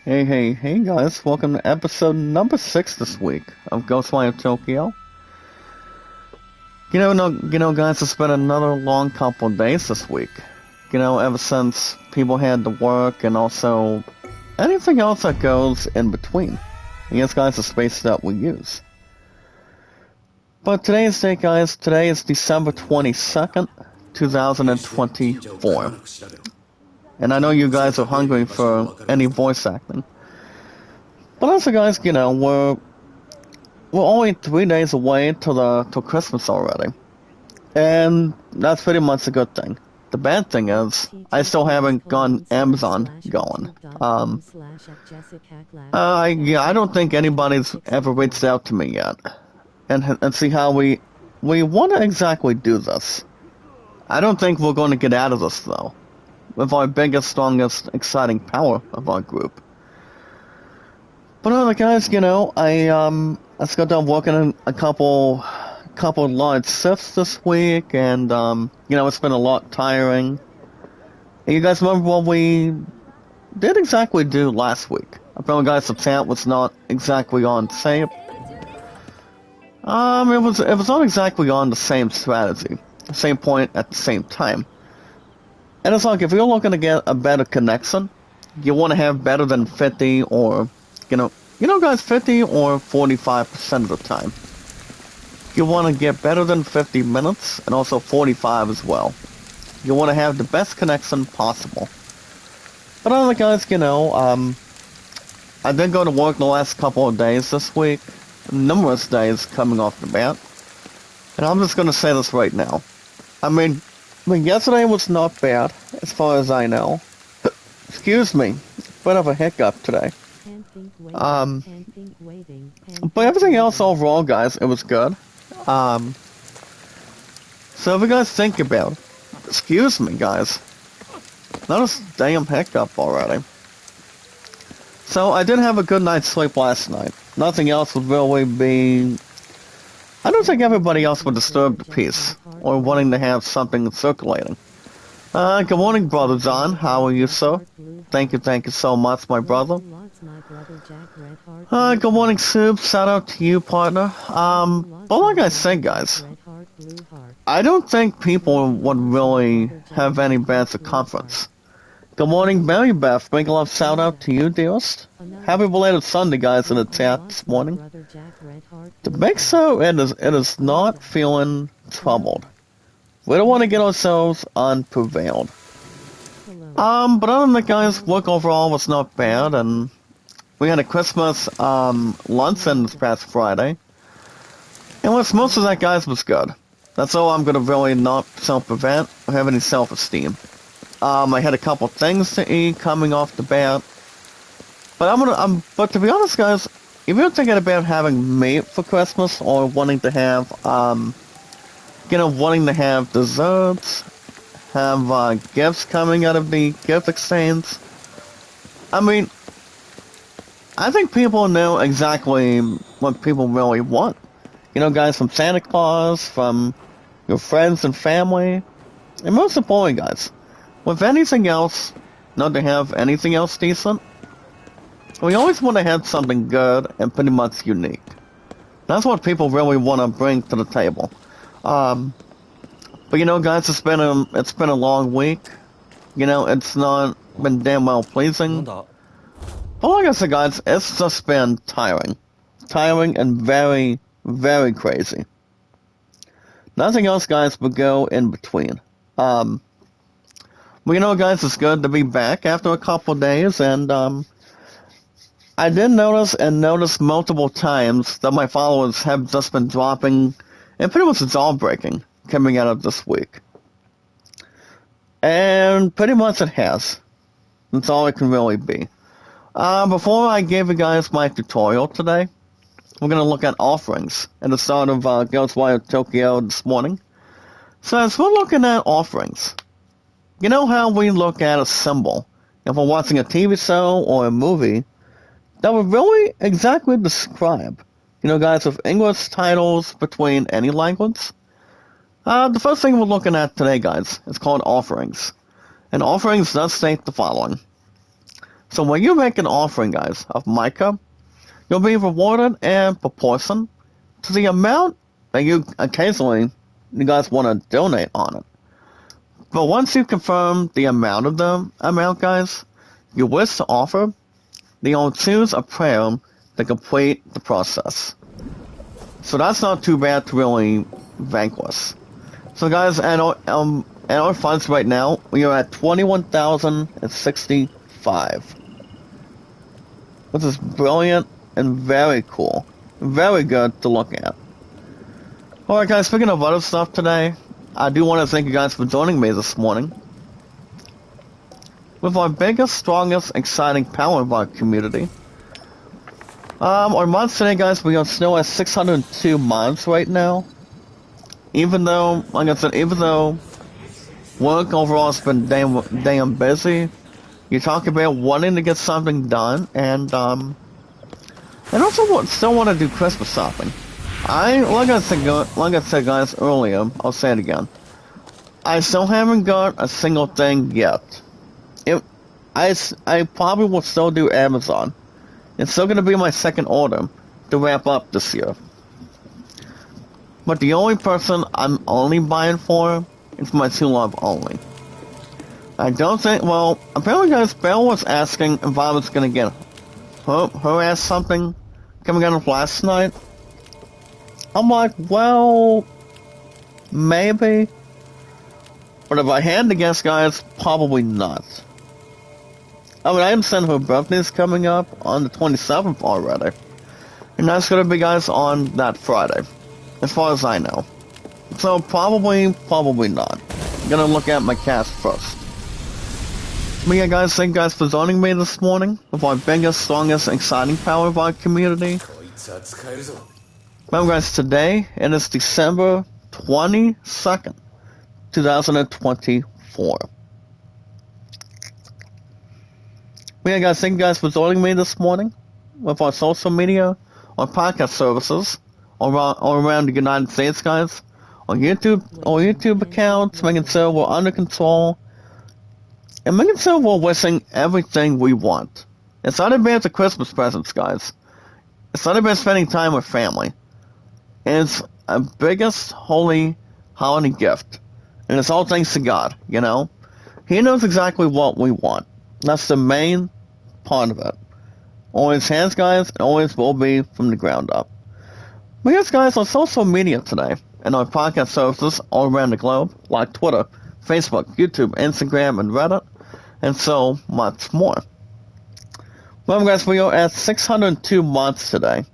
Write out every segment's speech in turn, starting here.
Hey guys, welcome to episode number 6 this week of Ghostwire Tokyo. Guys, it's been another long couple of days this week. Ever since people had to work and also anything else that goes in between. And yes, guys, the space that we use. But today's date, guys, today is December 22nd, 2024. And I know you guys are hungry for any voice acting. But also, guys, we're only 3 days away till Christmas already, and that's pretty much a good thing. The bad thing is, I still haven't gotten Amazon going. I don't think anybody's ever reached out to me yet, and see how we want to exactly do this. I don't think we're going to get out of this though, with our biggest, strongest, exciting power of our group. But other guys, I just got done working in a couple large shifts this week, and it's been a lot tiring. And you guys remember what we did exactly do last week? Apparently, guys, the chat was not exactly on tape. It was not exactly on the same strategy, the same point at the same time. And it's like if you're looking to get a better connection, you want to have better than 50 or guys, 50 or 45% of the time. You want to get better than 50 minutes, and also 45 as well. You want to have the best connection possible. But other guys, I did go to work the last couple of days this week. Numerous days coming off the bat. And I'm just going to say this right now. I mean, yesterday was not bad, as far as I know. Excuse me, bit of a hiccup today. But everything else overall, guys, it was good. So if you guys think about it, excuse me, guys, not a damn hiccup already. So I did have a good night's sleep last night. Nothing else would really be... I don't think everybody else would disturb the peace, or wanting to have something circulating. Good morning, Brother John. How are you, sir? Thank you so much, my brother. Good morning, Soup. Shout out to you, partner. But like I said, guys, I don't think people would really have any bad circumference. Good morning, Mary Beth. Big love shout out to you, dearest. Happy belated Sunday, guys, in the chat this morning. To make so it is not feeling troubled. We don't want to get ourselves unprevailed. But other than that, guys, work overall was not bad, and we had a Christmas luncheon this past Friday. And what's most of that, guys, was good. That's all I'm gonna really not self-prevent or have any self-esteem. I had a couple things to eat coming off the bat. But but to be honest, guys, if you're thinking about having meat for Christmas or wanting to have wanting to have desserts, have gifts coming out of the gift exchange. I mean, I think people know exactly what people really want. Guys, from Santa Claus, from your friends and family, and most importantly, guys, with anything else, not to have anything else decent, we always want to have something good and pretty much unique. That's what people really want to bring to the table. But guys, it's been a long week. It's not been damn well pleasing. But like I said, guys, it's just been tiring and very, very crazy. Nothing else, guys, would go in between. Well, guys, it's good to be back after a couple days, and I did notice multiple times that my followers have just been dropping, and pretty much it's all breaking coming out of this week. And pretty much it has. That's all it can really be. Before I give you guys my tutorial today, we're going to look at offerings at the start of Ghostwire Tokyo this morning. So as we're looking at offerings, you know how we look at a symbol if we're watching a TV show or a movie that would really exactly describe, guys, with English titles between any language? The first thing we're looking at today, guys, is called offerings. And offerings does state the following. So when you make an offering, guys, of mica, you'll be rewarded in proportion to the amount that you guys want to donate on it. But once you confirm the amount, guys, you wish to offer, then you'll choose a prayer to complete the process. So that's not too bad to really vanquish. So guys, at our funds right now, we are at 21,065. Which is brilliant and very cool. Very good to look at. Alright guys, speaking of other stuff today, I do want to thank you guys for joining me this morning. With our biggest, strongest, exciting power of our community. Our mods today, guys, we are still at 602 mods right now. Even though, like I said, work overall has been damn busy, you talk about wanting to get something done, and also still want to do Christmas shopping. Like I said, guys, earlier, I'll say it again. I still haven't got a single thing yet. I probably will still do Amazon. It's still going to be my second order to wrap up this year. But the only person I'm only buying for is my true love only. I don't think, well, apparently guys, Belle was asking if I was going to get her ass something coming out of last night. I'm like, well, maybe. But if I had to guess, guys, probably not. I mean, I understand her birthday's coming up on the 27th already. And that's going to be, guys, on that Friday. As far as I know. So, probably not. I'm going to look at my cast first. But yeah, guys, thank you guys for joining me this morning with our biggest, strongest, exciting power of our community. Remember, guys, today, it is December 22nd, 2024. But yeah, guys, thank you guys for joining me this morning with our social media, our podcast services, all around the United States, guys. Our YouTube accounts, making sure we're under control, and making sure we're wishing everything we want. It's not about the Christmas presents, guys. It's not about spending time with family. It's our biggest holy holiday gift. And it's all thanks to God, you know? He knows exactly what we want. That's the main part of it. Always has, guys, and always will be from the ground up. But yes, guys, on social media today, and our podcast services all around the globe, like Twitter, Facebook, YouTube, Instagram, and Reddit, and so much more. Well, guys, we are at 602 months today.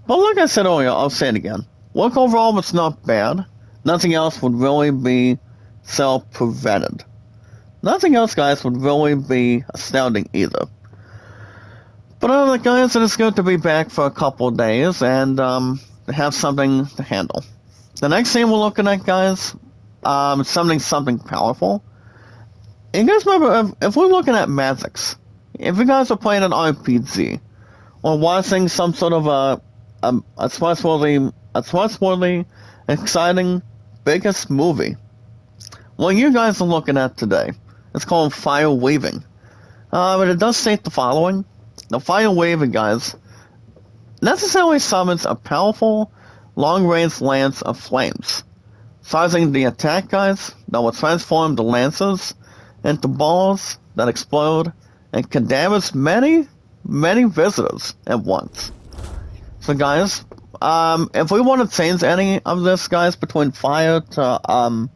But like I said earlier, I'll say it again. Work overall was not bad. Nothing else would really be self-prevented. Nothing else, guys, would really be astounding either. But other than that, guys, it is good to be back for a couple of days and have something to handle. The next thing we're looking at, guys, is something powerful. And you guys remember, if we're looking at Magics, if you guys are playing an RPG, or watching some sort of a trustworthy, exciting, biggest movie, what you guys are looking at today, it's called Fire Weaving. But it does state the following. The Fire Weaving, guys, necessarily summons a powerful, long-range lance of flames. Sizing the attack, guys, that will transform the lances into balls that explode and can damage many visitors at once. So, guys, if we want to change any of this, guys, between fire to,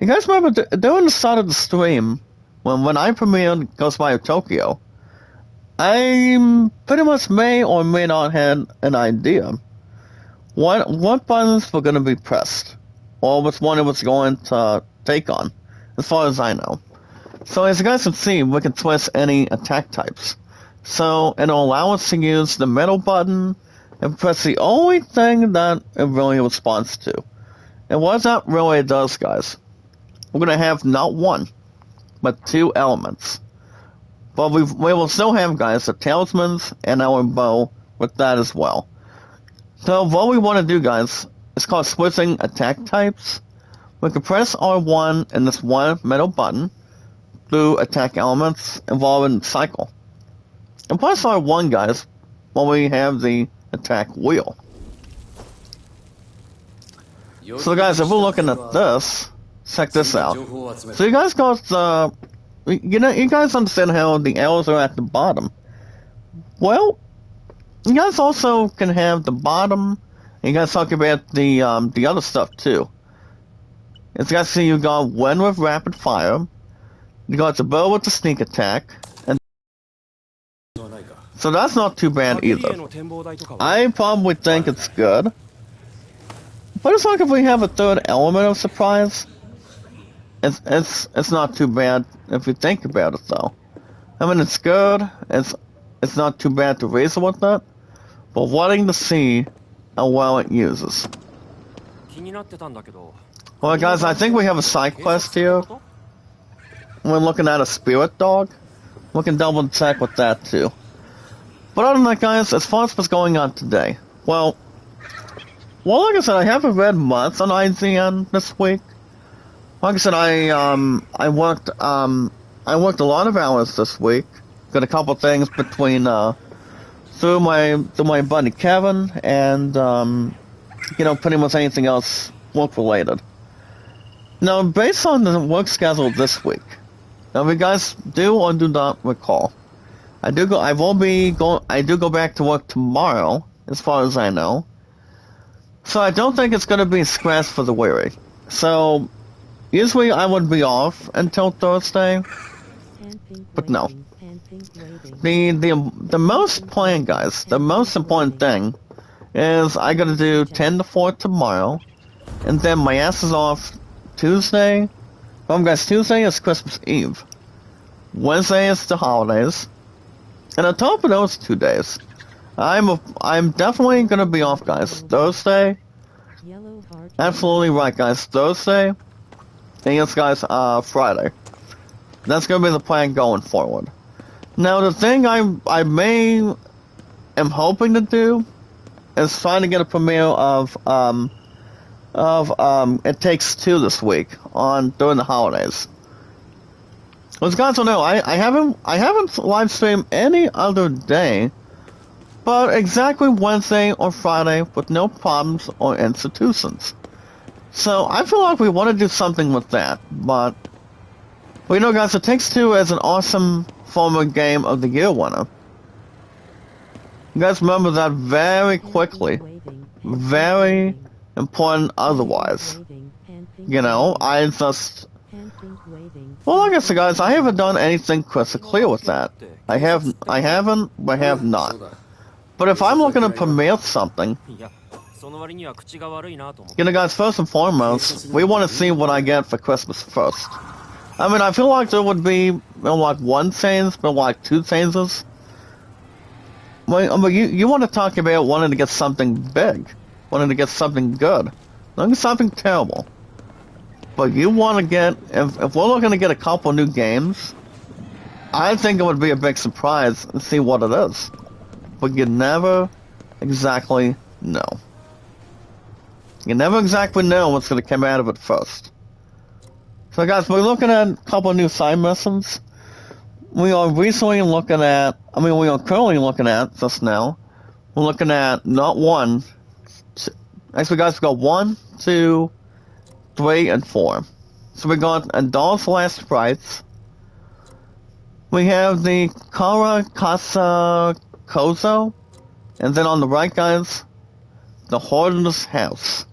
you guys remember during the start of the stream, when I premiered Ghostwire Tokyo, I pretty much may or may not have an idea what buttons were going to be pressed, or which one it was going to take on, as far as I know. So as you guys can see, we can twist any attack types. So it'll allow us to use the middle button and press the only thing that it really responds to. And what that really does, guys, we're going to have not one, but two elements. But we will still have, guys, the talismans and our bow with that as well. So what we want to do, guys, is called switching attack types. We can press R1 and this one middle button through attack elements involving cycle. And plus our 1, guys, when we have the attack wheel. So guys, if we're looking at this, check this out. So you guys got, you guys understand how the arrows are at the bottom. Well, you guys also can have the bottom, and you guys talk about the other stuff too. As you guys see, you got wind with rapid fire, you got the bow with the sneak attack, and so that's not too bad either. I probably think it's good. But it's like if we have a third element of surprise, it's not too bad if you think about it though. I mean, it's good. It's not too bad to reason with that, but wanting to see how well it uses. Well, guys, I think we have a side quest here. We're looking at a spirit dog. We can double check with that too. But other than that, guys, as far as what's going on today, well, like I said, I haven't read much on IGN this week. Like I said, I worked a lot of hours this week. Got a couple things between through my buddy Kevin and pretty much anything else work related. Now, based on the work schedule this week, now if you guys do or do not recall, I do go back to work tomorrow, as far as I know. So I don't think it's going to be scratch for the weary. So usually I would be off until Thursday, but no. The most planned, guys, the most important thing is I got to do 10 to 4 tomorrow, and then my ass is off Tuesday. Guys, Tuesday is Christmas Eve. Wednesday is the holidays, and on top of those 2 days, I'm definitely gonna be off, guys. Thursday. Absolutely right, guys. Thursday. And yes, guys, Friday. That's gonna be the plan going forward. Now, the thing I am hoping to do is trying to get a premiere of It Takes Two this week during the holidays. As guys will know, I haven't live streamed any other day but exactly Wednesday or Friday with no problems or institutions. So I feel like we want to do something with that, but well, guys, It Takes Two is an awesome former Game of the Year winner. You guys remember that very quickly. Very important otherwise. I just... Well, like I said, guys, I haven't done anything crystal clear with that. I haven't, but have not. But if I'm looking to premiere something, guys, first and foremost, we want to see what I get for Christmas first. I mean, I feel like there would be, like 1 change, but like 2 changes. Well, you want to talk about wanting to get something big, wanting to get something good, not something terrible. But you want to get, if we're looking to get a couple new games, I think it would be a big surprise and see what it is. But you never exactly know. You never exactly know what's going to come out of it first. So guys, we're looking at a couple of new side missions. We are currently looking at, just now, we're looking at not 1, actually guys, we got 1, 2, 3, and 4. So we got a Doll's Last Rites. We have the Kara Casa Kozo, and then on the right, guys, the Hoarder's House.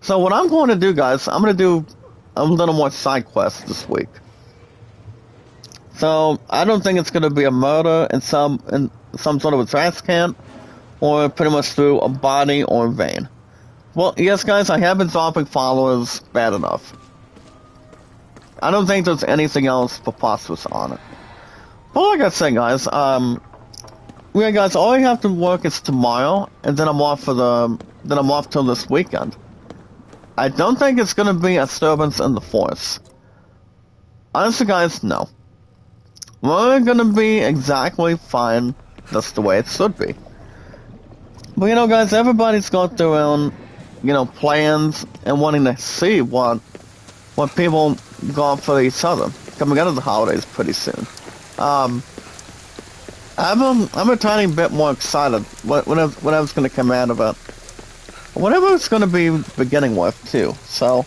So what I'm going to do, guys, I'm going to do a little more side quests this week. So I don't think it's going to be a murder in some sort of a trash can, or pretty much through a body or vein. Well, yes, guys, I have been dropping followers bad enough. I don't think there's anything else preposterous on it. But like I said, guys, guys, all I have to work is tomorrow, and then I'm off till this weekend. I don't think it's gonna be a disturbance in the force. Honestly, guys, no. We're gonna be exactly fine. That's the way it should be. But guys, everybody's got their own, plans and wanting to see what people got for each other coming out of the holidays pretty soon. I'm a tiny bit more excited whatever's gonna come out of it. Whatever it's gonna be beginning with too. So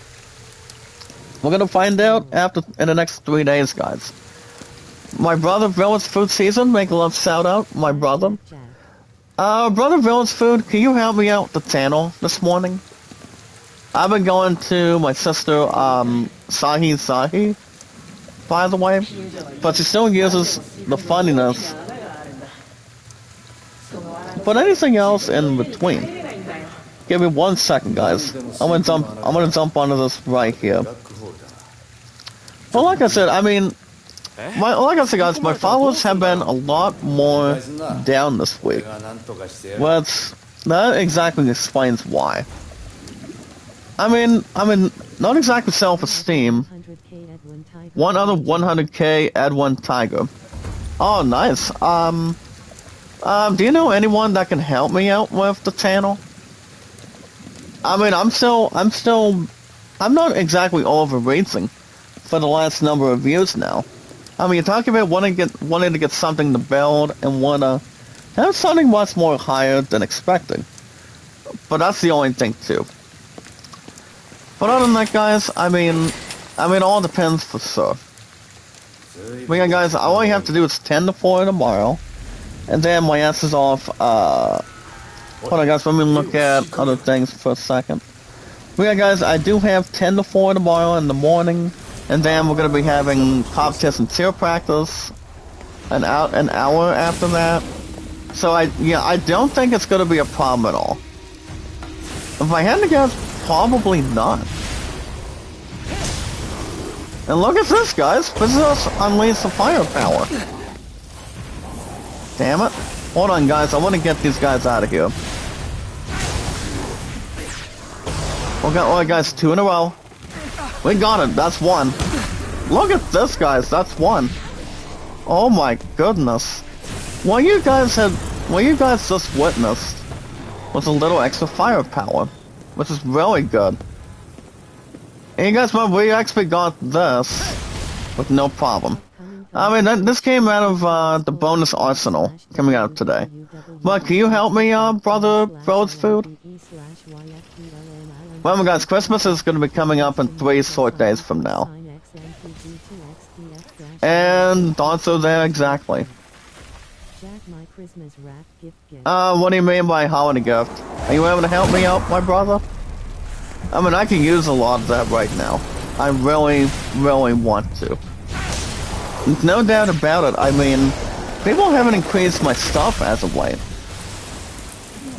we're gonna find out in the next 3 days, guys. My brother Villain's Food Season, make a love shout out, my brother. Brother Villain's Food, can you help me out with the channel this morning? I've been going to my sister, Sahi, by the way, but she still uses the funniness. But anything else in between? Give me 1 second, guys. I'm gonna jump onto this right here. Well, like I said, I mean, guys, my followers have been a lot more down this week. That exactly explains why. I mean, not exactly self-esteem. One other 100k Edwin Tiger. Oh, nice. Do you know anyone that can help me out with the channel? I mean, I'm not exactly overreaching for the last number of views now. I mean, you're talking about wanting to get something to build and wanna have something much more higher than expected. But that's the only thing too. But other than that, guys, I mean, all depends for sure. But yeah, guys, all I have to do is 10 to 4 tomorrow, and then my ass is off. Hold on, guys, let me look at other things for a second. But yeah, guys, I do have 10 to 4 tomorrow in the morning, and then we're gonna be having pop test and cheer practice an hour after that. So I don't think it's gonna be a problem at all. If I had to guess, probably not. And look at this, guys. This is unleash the firepower. Damn it. Hold on, guys. I want to get these guys out of here. Okay, guys, 2 in a row. We got it. That's 1. Look at this, guys. That's 1. Oh my goodness. What you guys just witnessed was a little extra firepower, which is really good. And you guys remember we actually got this with no problem. I mean, this came out of the bonus arsenal coming out today. But can you help me, brother Froze Food? Well, guys, Christmas is going to be coming up in 3 short days from now. And also there, exactly. What do you mean by holiday gift? Are you able to help me out, my brother? I mean, I can use a lot of that right now. I really, really want to. There's no doubt about it. I mean, people haven't increased my stuff as of late.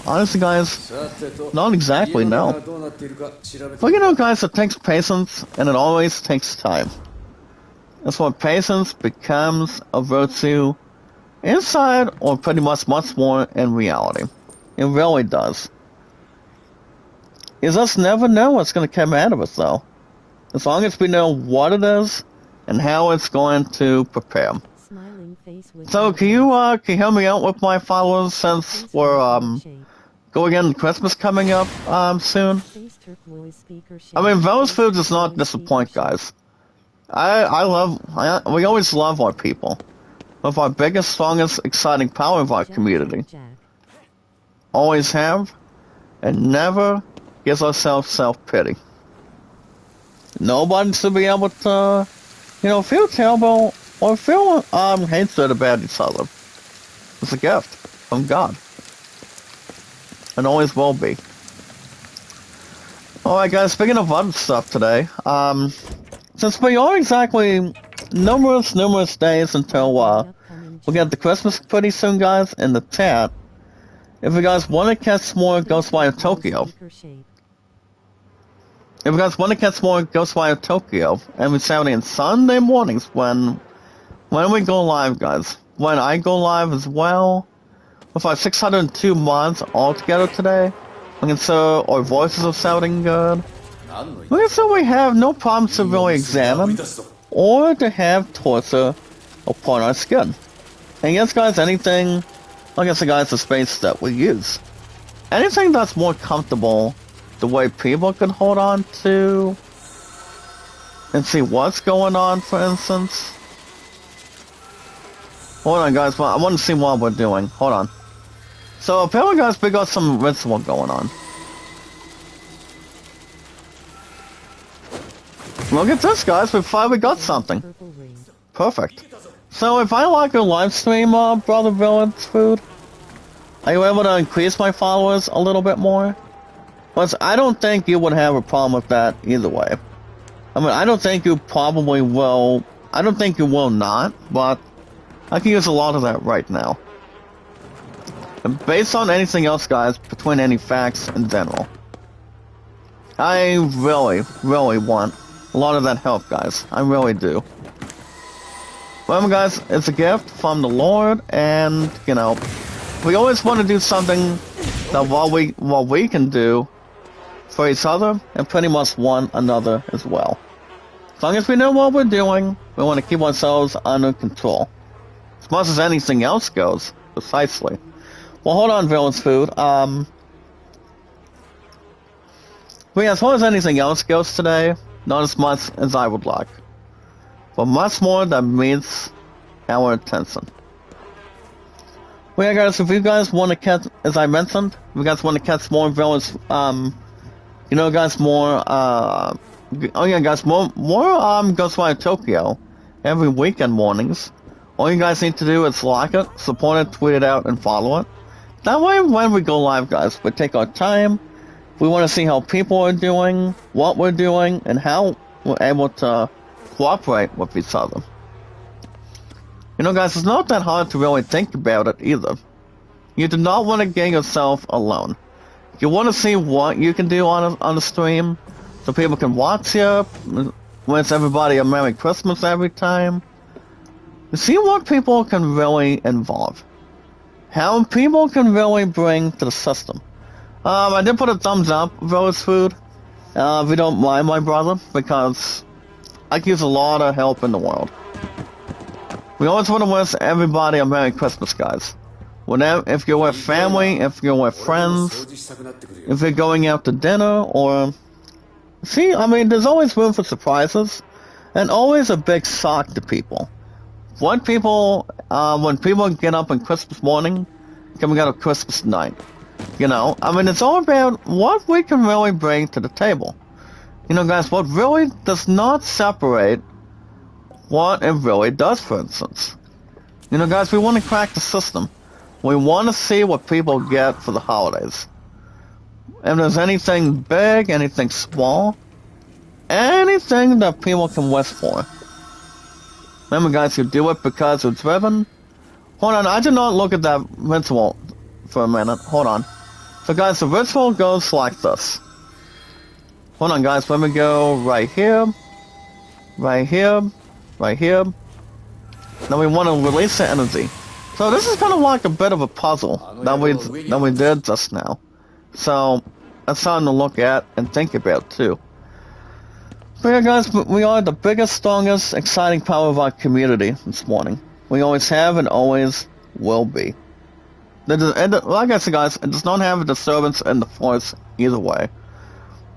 Honestly, guys, not exactly, no. But you know, guys, it takes patience, and it always takes time. That's why patience becomes a virtue inside, or pretty much more in reality. It really does. You just never know what's going to come out of it, though. As long as we know what it is and how it's going to prepare. So, can you help me out with my followers since we're going into Christmas coming up soon? I mean, Vell's Food does not disappoint, guys. We always love our people. With our biggest, strongest, exciting power of our community. Always have, and never gives ourselves self-pity. Nobody should be able to, feel terrible or feel hatred about each other. It's a gift from God. And always will be. Alright guys, speaking of other stuff today, since we are exactly numerous days until we'll get the Christmas pretty soon, guys, in the chat, if you guys want to catch more Ghostwire Tokyo, every Saturday and Sunday mornings when we go live, guys, when I go live as well, with our 602 mods all together today, we can say our voices are sounding good. We can say we have no problems to really examine or to have torture upon our skin. And yes, guys, anything, like I said, guys, the space that we use. Anything that's more comfortable the way people can hold on to and see what's going on, for instance. Hold on, guys. I want to see what we're doing. Hold on. So, apparently, guys, we got some ritual going on. Look at this, guys. We finally got something. Perfect. So, if I like your live stream, Brother Villain's Food, are you able to increase my followers a little bit more? But I don't think you would have a problem with that either way. I mean, I don't think you probably will. I don't think you will not, but I can use a lot of that right now. And based on anything else, guys, between any facts in general, I really, really want a lot of that help, guys. I really do. Remember, guys, it's a gift from the Lord, and, you know, we always want to do something that what we can do for each other, and pretty much one another as well. As long as we know what we're doing, we want to keep ourselves under control. As much as anything else goes, precisely. Well, hold on, Villain's Food. But yeah, as far as anything else goes today, not as much as I would like. But much more that meets our attention. Well, yeah, guys, if you guys want to catch, as I mentioned, if you guys want to catch more Villains, you know, guys, more, oh yeah, guys, more Ghostwire Tokyo every weekend mornings. All you guys need to do is like it, support it, tweet it out, and follow it. That way, when we go live, guys, we take our time. We want to see how people are doing, what we're doing, and how we're able to cooperate with each other. You know, guys, it's not that hard to really think about it either. You do not want to get yourself alone. You want to see what you can do on a stream, so people can watch you, wish everybody a Merry Christmas every time. You see what people can really involve. How people can really bring to the system. I did put a thumbs up, Villain's Food, if you don't mind, my brother, because I can use a lot of help in the world. We always want to wish everybody a Merry Christmas, guys. Whenever, if you're with family, if you're with friends, if you're going out to dinner, or... See, I mean, there's always room for surprises, and always a big shock to people. When people get up on Christmas morning, coming out of Christmas night, you know, I mean, it's all about what we can really bring to the table. You know, guys, what really does not separate what it really does, for instance. You know, guys, we want to crack the system. We want to see what people get for the holidays. If there's anything big, anything small, anything that people can wish for. Remember, guys, you do it because you're driven. Hold on, I did not look at that ritual for a minute. Hold on. So, guys, the ritual goes like this. Hold on, guys, let me go right here, right here, right here. Now we want to release the energy. So this is kind of like a bit of a puzzle that we did just now. So that's something to look at and think about too. But yeah, guys, we are the biggest, strongest, exciting power of our community this morning. We always have and always will be. Like I said, guys, it does not have a disturbance in the force either way.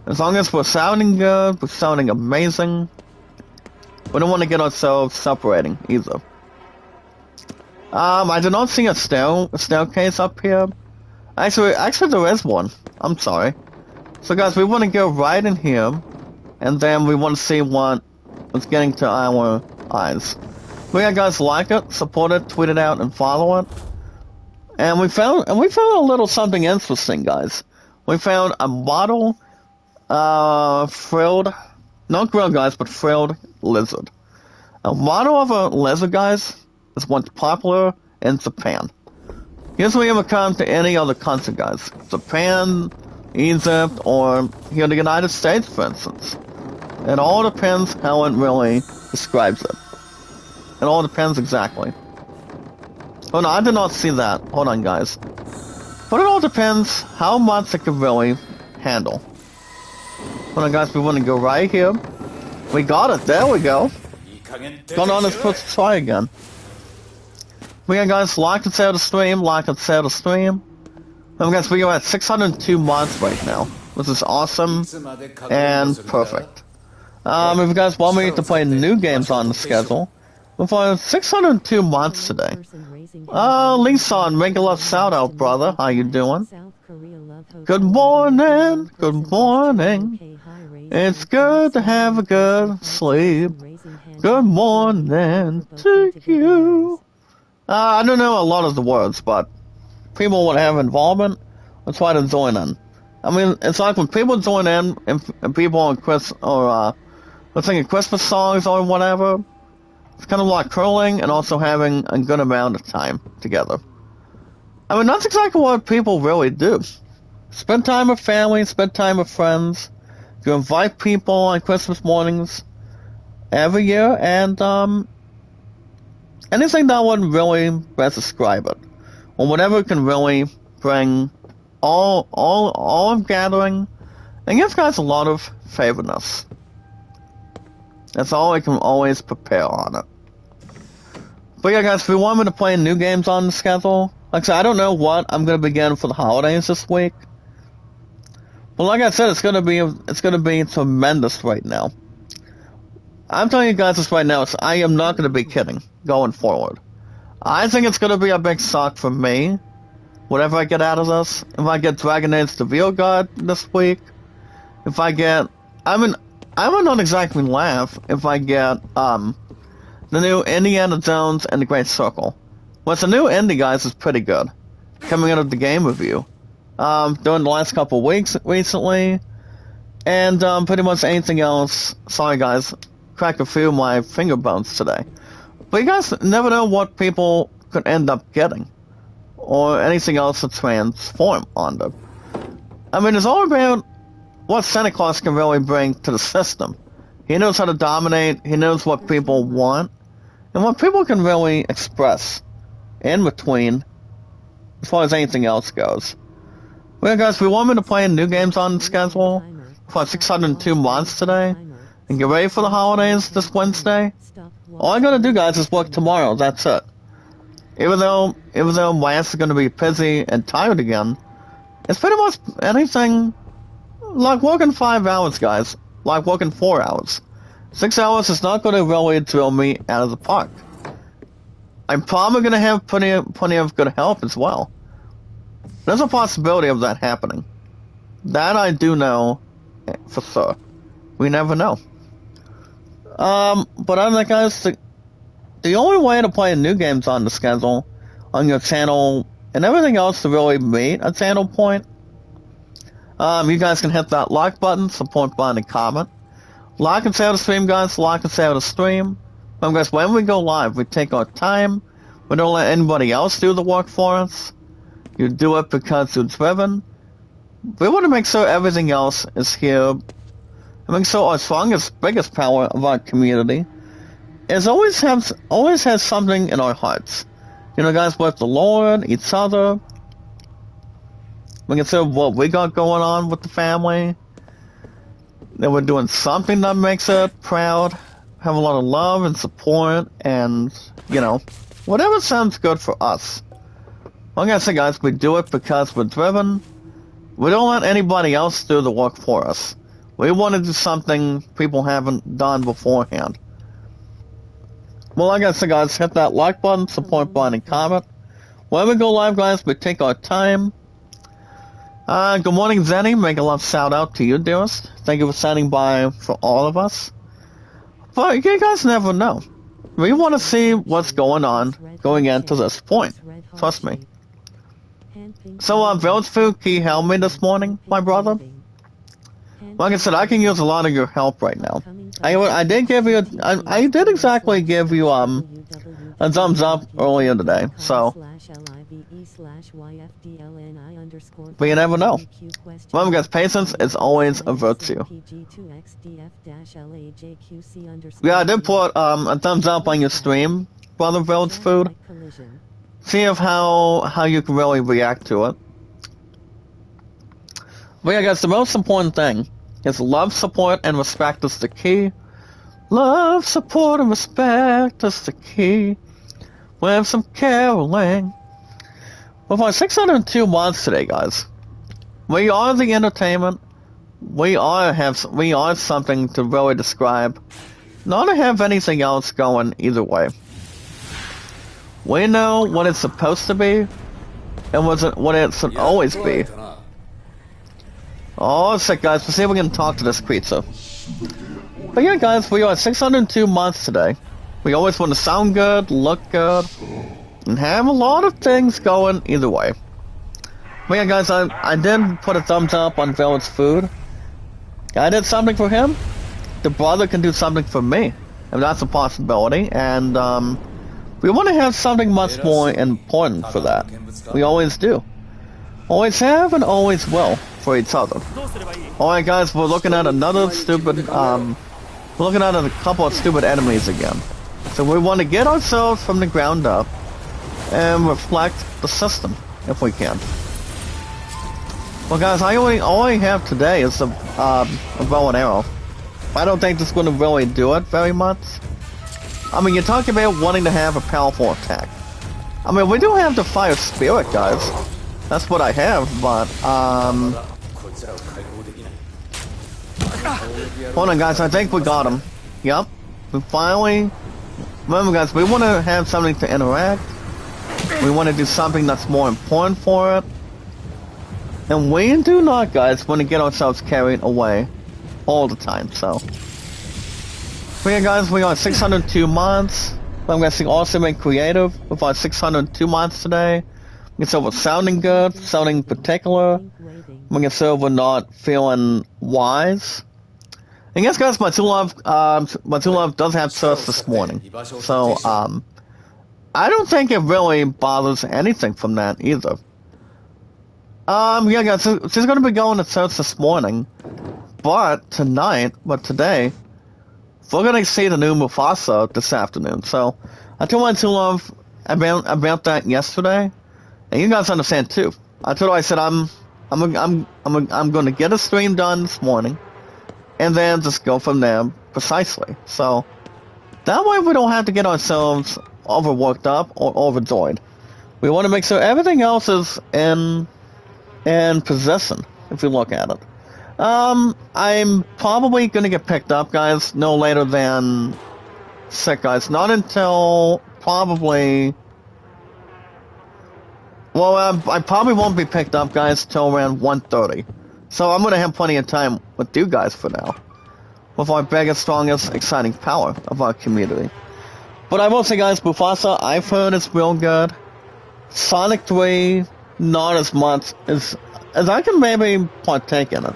As long as we're sounding good, we're sounding amazing, we don't want to get ourselves separating either. I do not see a staircase up here. Actually, there is one. I'm sorry. So, guys, we want to go right in here, and then we want to see what is getting to our eyes. So, yeah, guys, like it, support it, tweet it out, and follow it. And we found a little something interesting, guys. We found a bottle, frilled, not grilled, guys, but frilled lizard. A model of a lizard, guys, is once popular in Japan. Usually it would come to any other country, guys. Japan, Egypt, or here in the United States, for instance. It all depends how it really describes it. It all depends exactly. Oh no, I did not see that. Hold on, guys. But it all depends how much it can really handle. Hold on, guys, we want to go right here. We got it, there we go. Going on, let's try again. We got, guys, like and share the stream, like and share the stream. And guys, we are at 602 mods right now, which is awesome and perfect. If you guys want me to play new games on the schedule, For 602 months today. Lisa, regular shout out, brother. How you doing? Good morning. Good morning. It's good to have a good sleep. Good morning to you. I don't know a lot of the words, but people would have involvement. That's why they join in. I mean, it's like when people join in and people on let's sing Christmas songs or whatever. It's kind of like curling and also having a good amount of time together. I mean, that's exactly what people really do. Spend time with family, spend time with friends. You invite people on Christmas mornings every year, and anything that would really best describe it, or whatever can really bring all of gathering, and gives guys a lot of favorness. That's all I can always prepare on it. But yeah, guys, if you want me to play new games on the schedule, like I said, I don't know what I'm gonna begin for the holidays this week. But like I said, it's gonna be tremendous right now. I'm telling you guys this right now, I am not gonna be kidding going forward. I think it's gonna be a big suck for me, whatever I get out of this. If I get Dragon Age the Real God this week, if I get, I would not exactly laugh if I get the new Indiana Jones and the Great Circle. Well, the new indie, guys, is pretty good. Coming out of the game review. During the last couple of weeks recently. And pretty much anything else. Sorry, guys. Cracked a few of my finger bones today. But you guys never know what people could end up getting. Or anything else to transform onto. I mean, it's all about what Santa Claus can really bring to the system. He knows how to dominate. He knows what people want. And what people can really express in between, as far as anything else goes. Well, guys, we want me to play new games on the schedule for 602 months today, and get ready for the holidays this Wednesday. All I gotta do, guys, is work tomorrow. That's it. Even though my ass is gonna be busy and tired again, it's pretty much anything like working 5 hours, guys. Like working 4 hours. 6 hours is not gonna really drill me out of the park. I'm probably gonna have plenty of good help as well. There's a possibility of that happening. That I do know for sure. We never know. But other than that, guys, the only way to play new games on the schedule, on your channel, and everything else to really meet a channel point, you guys can hit that like button, support button, and comment. Like and share the stream, guys. Like and share the stream. Guys, when we go live, we take our time. We don't let anybody else do the work for us. You do it because you're driven. We want to make sure everything else is here. And make sure our strongest, biggest power of our community is always has something in our hearts. You know, guys, with the Lord, each other. We consider what we got going on with the family. That we're doing something that makes it proud. Have a lot of love and support, and, you know, whatever sounds good for us. Like I said, guys, we do it because we're driven. We don't let anybody else do the work for us. We want to do something people haven't done beforehand. Well, like I said, guys, hit that like button, support button, and comment. When we go live, guys, we take our time. Good morning, Zenny. Make a love shout out to you, dearest. Thank you for standing by for all of us. But you guys never know. We want to see what's going on going into this point. Trust me. So, Village Food, can you help me this morning, my brother? Like I said, I can use a lot of your help right now. I did give you, I did exactly give you, a thumbs up earlier today, so. But you never know. Remember, guys, patience is always a virtue. Yeah, I did put, a thumbs up on your stream, Brother Village Food. See if how you can really react to it. But yeah, guys, the most important thing is love, support, and respect is the key. Love, support, and respect is the key. We have some caroling. Well, for 602 months today, guys, we are the entertainment. We are something to really describe. Not to have anything else going either way. We know what it's supposed to be, and what it should always be. Oh, sick, guys. Let's see if we can talk to this creature. But yeah, guys, we are 602 months today. We always want to sound good, look good, and have a lot of things going either way. But yeah, guys, I did put a thumbs up on Velvet's food. I did something for him. The brother can do something for me, if that's a possibility. And we want to have something much more important for that. We always do. Always have and always will for each other. Alright, guys, we're looking at another stupid, we're looking at a couple of stupid enemies again. So we want to get ourselves from the ground up and reflect the system, if we can. Well, guys, all I have today is a bow and arrow. I don't think this is going to really do it very much. I mean, you're talking about wanting to have a powerful attack. I mean, we do have the fire spirit, guys. That's what I have, but, hold on, guys, I think we got him. Yep. We finally... Remember, guys, we want to have something to interact. We want to do something that's more important for it. And we do not, guys, want to get ourselves carried away all the time, so. But yeah, guys, we are 602 months. I'm guessing awesome and creative with our 602 months today. We can say we're sounding good, sounding particular. We can say we're not feeling wise. And yes, guys, my two love does have church this morning. So, I don't think it really bothers anything from that either. Yeah, guys, she's gonna be going to church this morning, but today, we're gonna see the new Mufasa this afternoon. So, I told my two love about that yesterday, and you guys understand too. I said I'm gonna get a stream done this morning, and then just go from there precisely. So, that way we don't have to get ourselves overworked up or overjoyed. We want to make sure everything else is in possession, if you look at it. I'm probably gonna get picked up, guys, no later than 6, guys. Not until probably... Well, I probably won't be picked up, guys, till around 1:30. So I'm gonna have plenty of time with you guys for now. With our biggest, strongest, exciting power of our community. But I will say, guys, Mufasa, I've heard it's real good. Sonic 3... not as much as I can maybe partake in it.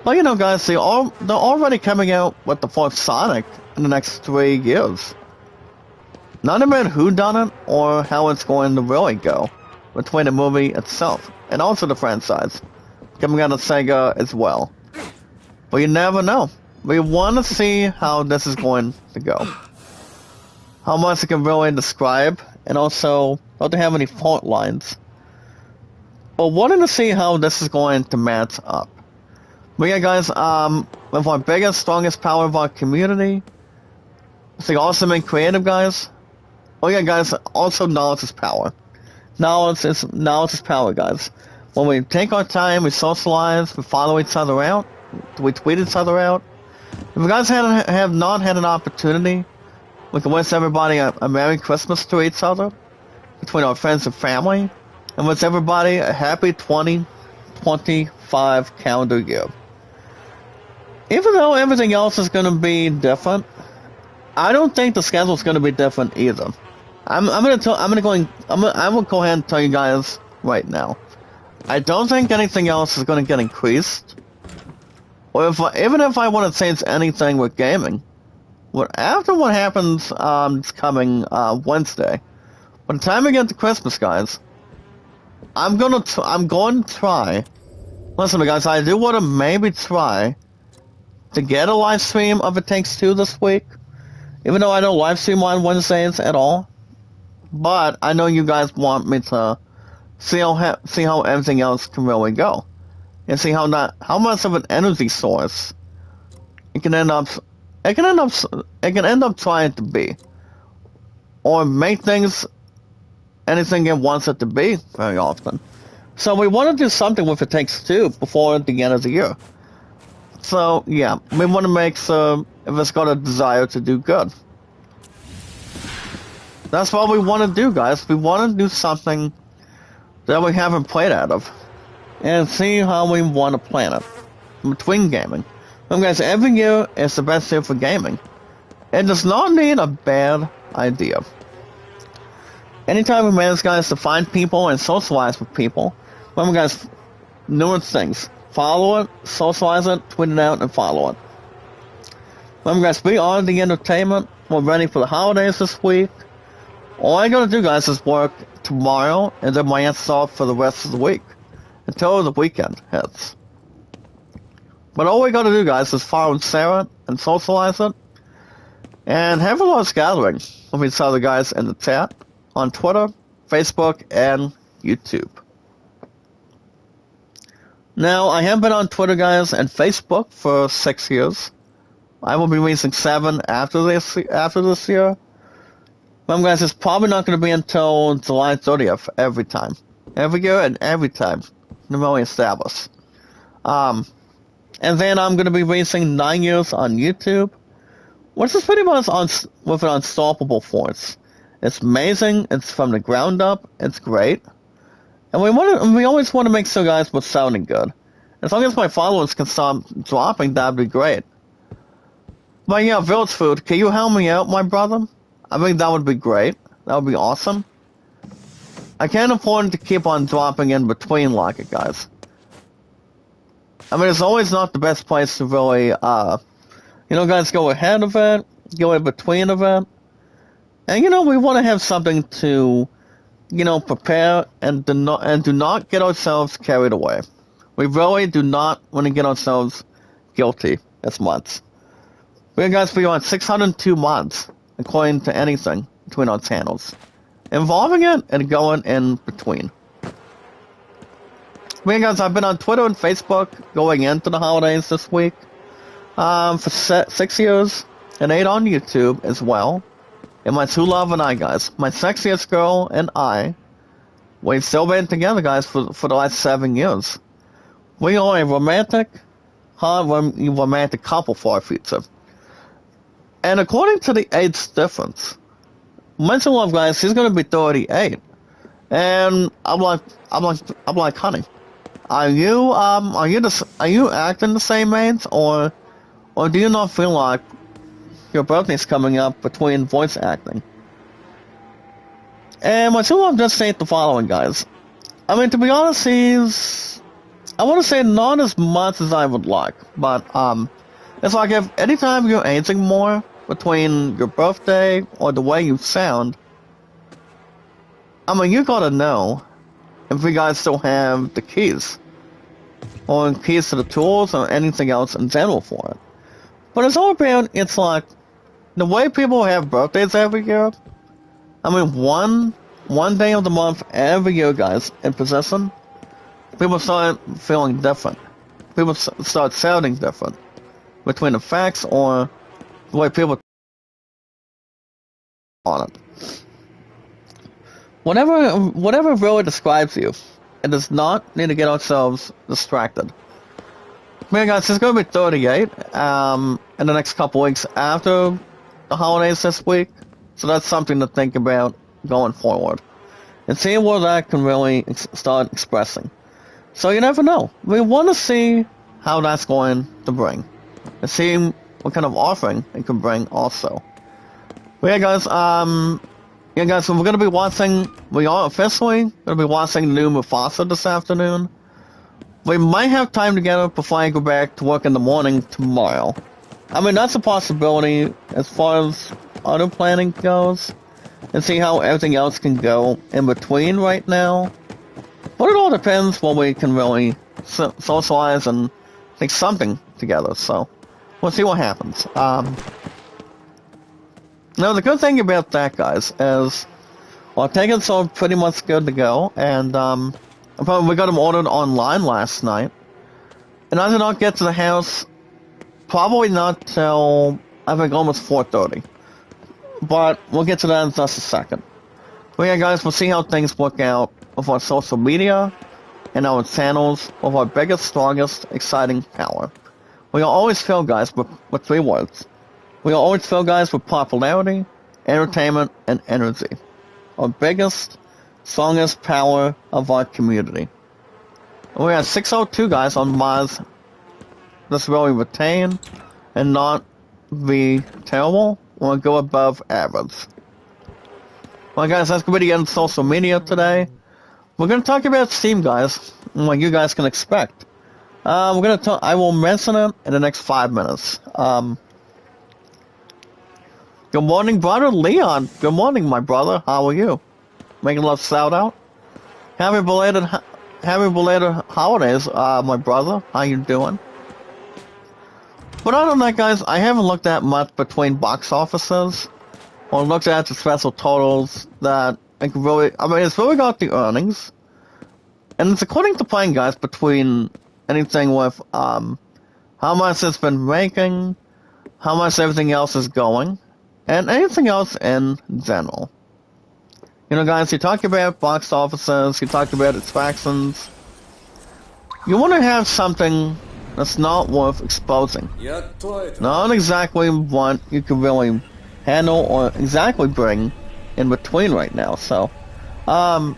But you know, guys, they're already coming out with the fourth Sonic in the next 3 years. Not about who done it or how it's going to really go between the movie itself and also the franchise coming out of Sega as well. But you never know. We want to see how this is going to go. How much it can really describe, and also not to have any fault lines. But wanting to see how this is going to match up. But yeah, guys, with our biggest, strongest power of our community, it's like awesome and creative, guys. Oh yeah, guys, also knowledge is power. Knowledge is power, guys. When we take our time, we socialize, we follow each other out, we tweet each other out. If you guys have not had an opportunity, we can wish everybody a Merry Christmas to each other, between our friends and family. And wish everybody a happy 2025 calendar year. Even though everything else is going to be different, I don't think the schedule is going to be different either. I will go ahead and tell you guys right now. I don't think anything else is going to get increased. Or even if I want to change anything with gaming, after what happens this coming Wednesday, by the time we get to Christmas, guys. I'm going to try. Listen, guys, I do want to maybe try to get a live stream of It Takes Two this week. Even though I don't live stream on Wednesdays at all. But I know you guys want me to see how everything else can really go. And see how much of an energy source it can end up trying to be. Or make things anything it wants it to be very often. So we want to do something with It Takes Two before the end of the year. So yeah, we want to make sure if it's got a desire to do good. That's what we want to do, guys. We want to do something that we haven't played out of. And see how we want to plan it. Between gaming. Guys, every year is the best year for gaming. It does not need a bad idea. Anytime we manage, guys, to find people and socialize with people, remember, guys, numerous things. Follow it, socialize it, tweet it out, and follow it. Remember, guys, we are the entertainment. We're ready for the holidays this week. All I gotta do, guys, is work tomorrow and then my ass off for the rest of the week. Until the weekend hits. But all we gotta do, guys, is follow Sarah and socialize it. And have a large gathering with each other, guys, in the chat. On Twitter, Facebook, and YouTube. Now, I have been on Twitter, guys, and Facebook for 6 years. I will be releasing 7 after this year. Remember, guys, it's probably not going to be until July 30th every time. Every year and every time. Really established. And then I'm going to be releasing 9 years on YouTube, which is pretty much with an unstoppable force. It's amazing. It's from the ground up. It's great. And we always want to make sure, guys, we're sounding good. As long as my followers can stop dropping, that'd be great. But yeah, Village Food, can you help me out, my brother? I think that would be great. That would be awesome. I can't afford to keep on dropping in between like it, guys. I mean, it's always not the best place to really, guys, go ahead of it, go in between of it. And, we want to have something to, prepare and do not get ourselves carried away. We really do not want to get ourselves guilty as much. We guys, we are on 602 months, according to anything, between our channels. Involving it and going in between. Guys, I've been on Twitter and Facebook going into the holidays this week. For 6 years, and 8 on YouTube as well. And my true love and I, guys. My sexiest girl and I. We've still been together, guys, for the last 7 years. We are a romantic couple for our future. And according to the age difference, my true love, guys, she's gonna be 38. And I'm like, honey, are you acting the same age, or do you not feel like your birthday's coming up between voice acting? And my true love just said the following, guys. I mean, to be honest, I want to say not as much as I would like, but it's like if anytime you're aging more between your birthday or the way you sound, I mean, you gotta know if you guys still have the keys, or keys to the tools, or anything else in general for it. But it's all about, it's like, the way people have birthdays every year, I mean, one day of the month every year, guys, in possession, people start feeling different. People start sounding different. Between the facts or the way people on it. Whatever really describes you, it does not need to get ourselves distracted. Man, guys, it's going to be 38 in the next couple weeks after the holidays this week. So that's something to think about going forward. And seeing where that can really start expressing. So you never know. We want to see how that's going to bring. And see what kind of offering it can bring also. But yeah, guys, so we're going to be watching, we are officially going to be watching the new Mufasa this afternoon. We might have time together before I go back to work in the morning tomorrow. I mean, that's a possibility as far as other planning goes. And see how everything else can go in between right now. But it all depends when we can really socialize and make something together. So, we'll see what happens. Now, the good thing about that, guys, is our tickets are pretty much good to go. And we got them ordered online last night. And I did not get to the house probably not till, I think, almost 4:30. But we'll get to that in just a second. But yeah, guys, we'll see how things work out with our social media and our channels with our biggest, strongest, exciting power. We are always filled, guys, with 3 words. We are always filled, guys, with popularity, entertainment, and energy. Our biggest, strongest power of our community. We have 602 guys on Mars. Let's really retain and not be terrible. We'll go above average. Well, guys, that's going to be the end of social media today. We're going to talk about Steam, guys, and what you guys can expect. We're going to talk. I will mention it in the next 5 minutes. Good morning, brother Leon. Good morning, my brother. How are you? Making a love shout out. Happy belated holidays, my brother. How you doing? But other than that, guys, I haven't looked at much between box offices or looked at the special totals that I can really. I mean, it's really got the earnings, and it's according to plan, guys, between anything with how much it's been making, how much everything else is going, and anything else in general. You know, guys, you talk about box offices, you talk about attractions. You want to have something that's not worth exposing. Not exactly what you can really handle or exactly bring in between right now. So, well,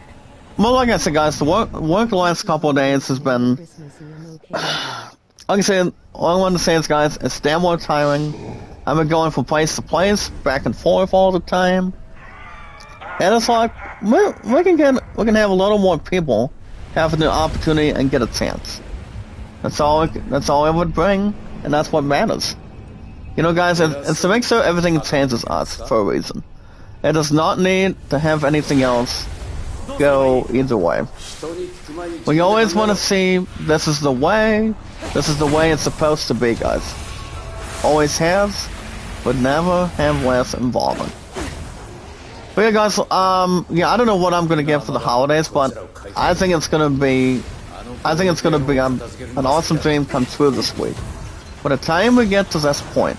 like I said, guys, the work the last couple of days has been, like I said, all I want to say is, guys, it's damn well tiring. I've been going from place to place, back and forth all the time. And it's like, we can have a little more people having the opportunity and get a chance. That's all it would bring, and that's what matters. You know, guys, it's to make sure everything changes us for a reason. It does not need to have anything else go either way. We always want to see, this is the way it's supposed to be, guys. Always has, but never have less involvement. But yeah, guys, yeah, I don't know what I'm gonna get for the holidays, but I think it's gonna be an awesome dream come true this week. By the time we get to this point,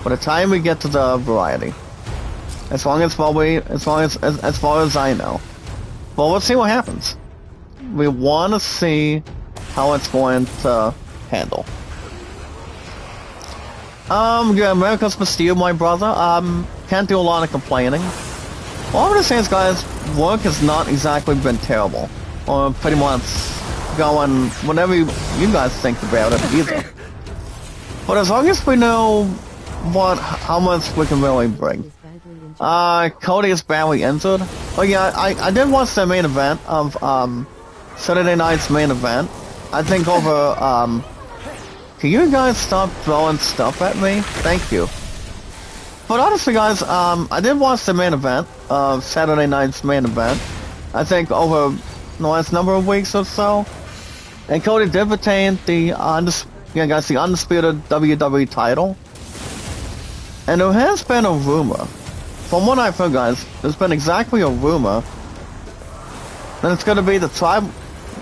by the time we get to the variety, as far as I know, well, let's see what happens. We want to see how it's going to handle. Yeah, Merry Christmas to you, my brother. Can't do a lot of complaining. All I'm gonna say is, guys, work has not exactly been terrible, or pretty much going whatever you guys think about it either. But as long as we know how much we can really bring. Cody is badly injured. Oh yeah, I did watch the main event of Saturday night's main event. I think over can you guys stop throwing stuff at me? Thank you. But honestly, guys, I did watch the main event of Saturday night's main event. I think over the last number of weeks or so, and Cody did retain the undisputed WWE title. And there has been a rumor, from what I've heard, guys, there's been exactly a rumor that it's going to be the tribe.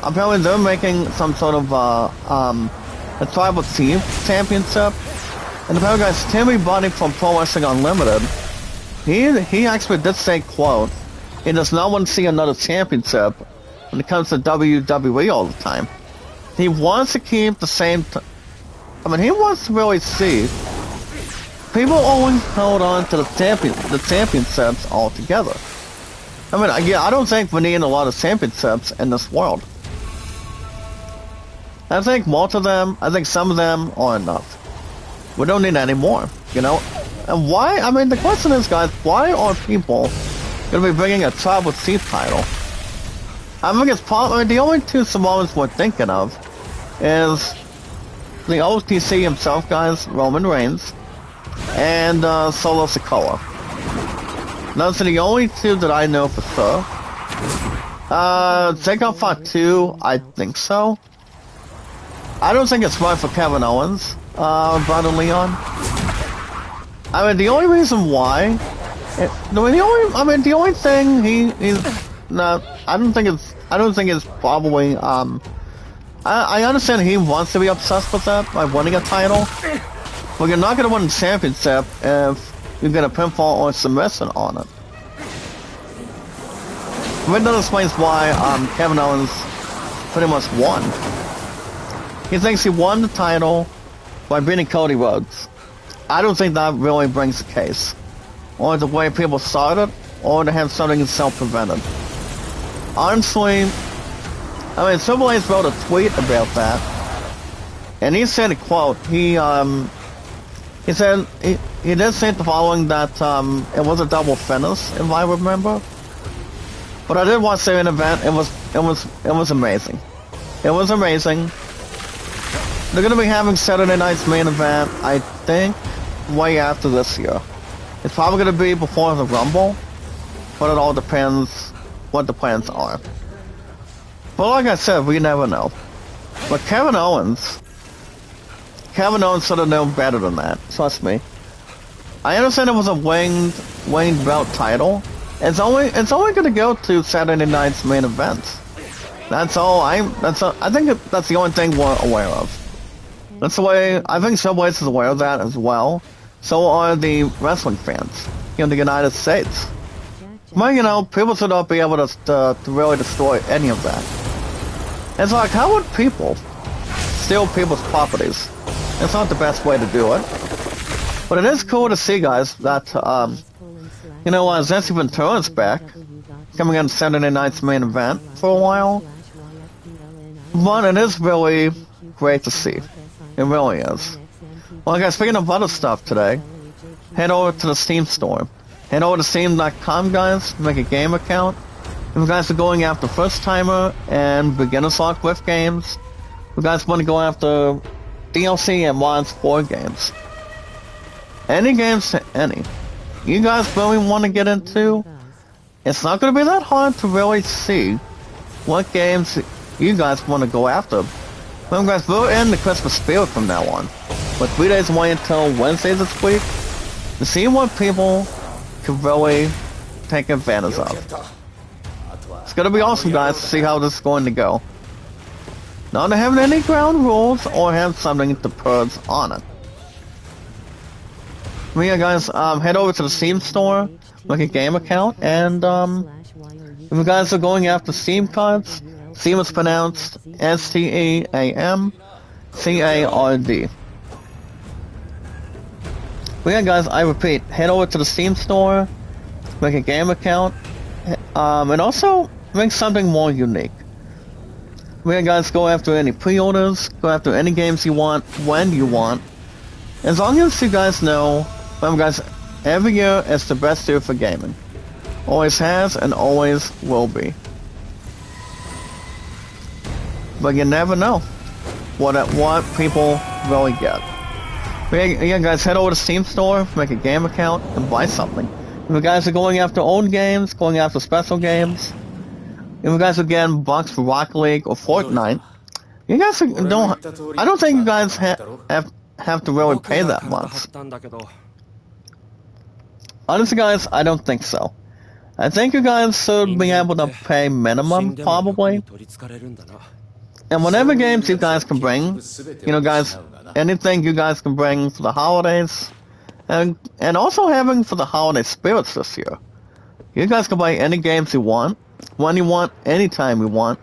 Apparently, they're making some sort of a tribal team championship. And apparently, guys, Timmy Bunny from Pro Wrestling Unlimited, he actually did say, quote, he does not want to see another championship when it comes to WWE all the time. He wants to keep the same. He wants to really see people always hold on to the championships altogether. Yeah, I don't think we need a lot of championships in this world. I think some of them are enough. We don't need any more, you know? And why? The question is, guys, why are people going to be bringing a tribal chief title? I think it's probably the only two Samoans we're thinking of is the OTC himself, guys, Roman Reigns, and Solo Sikoa. Those are the only two that I know for sure. Jacob Fatu, I think so. I don't think it's right for Kevin Owens, brother Leon. The only reason why, the only thing he's not. I don't think it's probably. I understand he wants to be obsessed with that by winning a title, but you're not gonna win the championship if you get a pinfall or submission on it. That explains why Kevin Owens pretty much won. He thinks he won the title by beating Cody Rhodes. I don't think that really brings the case. or the way people started, or to have something self-prevented. Honestly, I mean, Triple H wrote a tweet about that, and he said, quote, he said, he did say the following, that, it was a double finish, if I remember. But I did watch the main event, it was amazing. It was amazing. They're gonna be having Saturday night's main event, I think, way after this year. It's probably gonna be before the Rumble, but it all depends what the plans are. But like I said, we never know. But Kevin Owens should have known better than that, trust me. I understand it was a winged belt title. It's only gonna go to Saturday night's main events. That's all. I think that's the only thing we're aware of. That's the way. I think Triple H is aware of that as well. So are the wrestling fans in the United States. Well, you know, people should not be able to really destroy any of that. It's like, how would people steal people's properties? It's not the best way to do it. But it is cool to see, guys, that, you know, Jesse Ventura's back, coming on Saturday night's main event for a while. But it is really great to see. It really is. Well, guys, speaking of other stuff today, head over to the Steam store. Head over to Steam.com, guys, make a game account. If you guys are going after first-timer and beginner's luck with games, if you guys want to go after DLC and mods for games. Any games to any. You guys really want to get into, it's not going to be that hard to really see what games you guys want to go after. Well, guys, we're in the Christmas spirit from now on. With 3 days away until Wednesday this week, to see what people can really take advantage of. It's going to be awesome, guys, to see how this is going to go. Not having any ground rules or have something to purge on it. But yeah, guys, head over to the Steam store, make a game account, and if you guys are going after Steam cards, Steam is pronounced S-T-E-A-M-C-A-R-D. But yeah, guys, I repeat, head over to the Steam store, make a game account, and also make something more unique. But yeah, guys, go after any pre-orders, go after any games you want, when you want. As long as you guys know, remember, guys, every year is the best year for gaming. Always has and always will be. But you never know what people really get. But yeah, guys, head over to Steam store, make a game account, and buy something. If you guys are going after old games, going after special games, if you guys are getting bucks for Rocket League or Fortnite, you guys don't. I don't think you guys have to really pay that much. Honestly, guys, I don't think so. I think you guys should be able to pay minimum, probably. And whatever games you guys can bring, you know, guys, anything you guys can bring for the holidays, and also having for the holiday spirits this year. You guys can buy any games you want, when you want, anytime you want.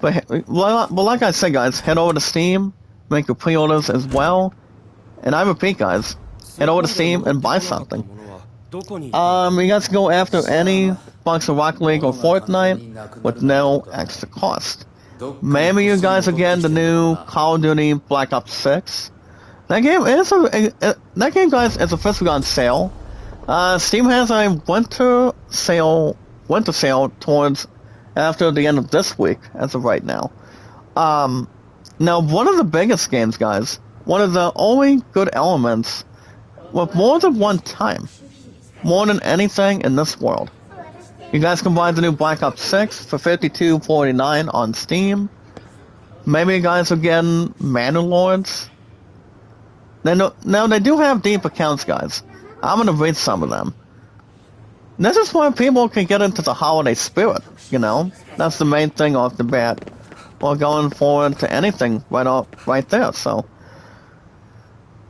But like I said, guys, head over to Steam, make your pre-orders as well. And I repeat, guys, head over to Steam and buy something. You guys can go after any box of Rocket League or Fortnite with no extra cost. Maybe you guys are getting the new Call of Duty Black Ops 6. That game, guys, is officially on sale. Steam has a winter sale towards after the end of this week, as of right now. Now, one of the biggest games, guys, one of the only good elements, with more than one time, more than anything in this world. You guys can buy the new Black Ops 6 for $52.49 on Steam. Maybe you guys are getting Mandalorians. Now, they do have deep accounts, guys. I'm going to read some of them. This is where people can get into the holiday spirit, you know? That's the main thing off the bat. Or going forward to anything right there, so.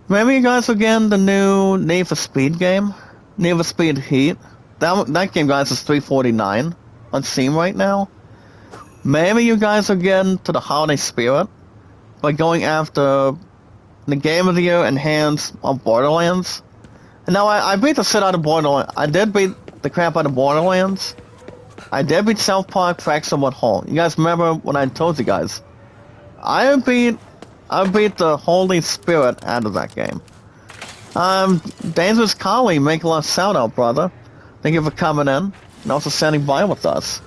Maybe you guys are getting the new Need for Speed game. Need for Speed Heat. That game, guys, is $3.49 on Steam right now. Maybe you guys are getting to the holiday spirit by going after the Game of the Year Enhanced on Borderlands. Now, I beat the shit out of Borderlands. I did beat the crap out of Borderlands. I did beat South Park Tracks Somewhat Whole. You guys remember when I told you guys? I beat the Holy Spirit out of that game. Dangerous Collie, make a lot of shout out, brother. Thank you for coming in and also standing by with us.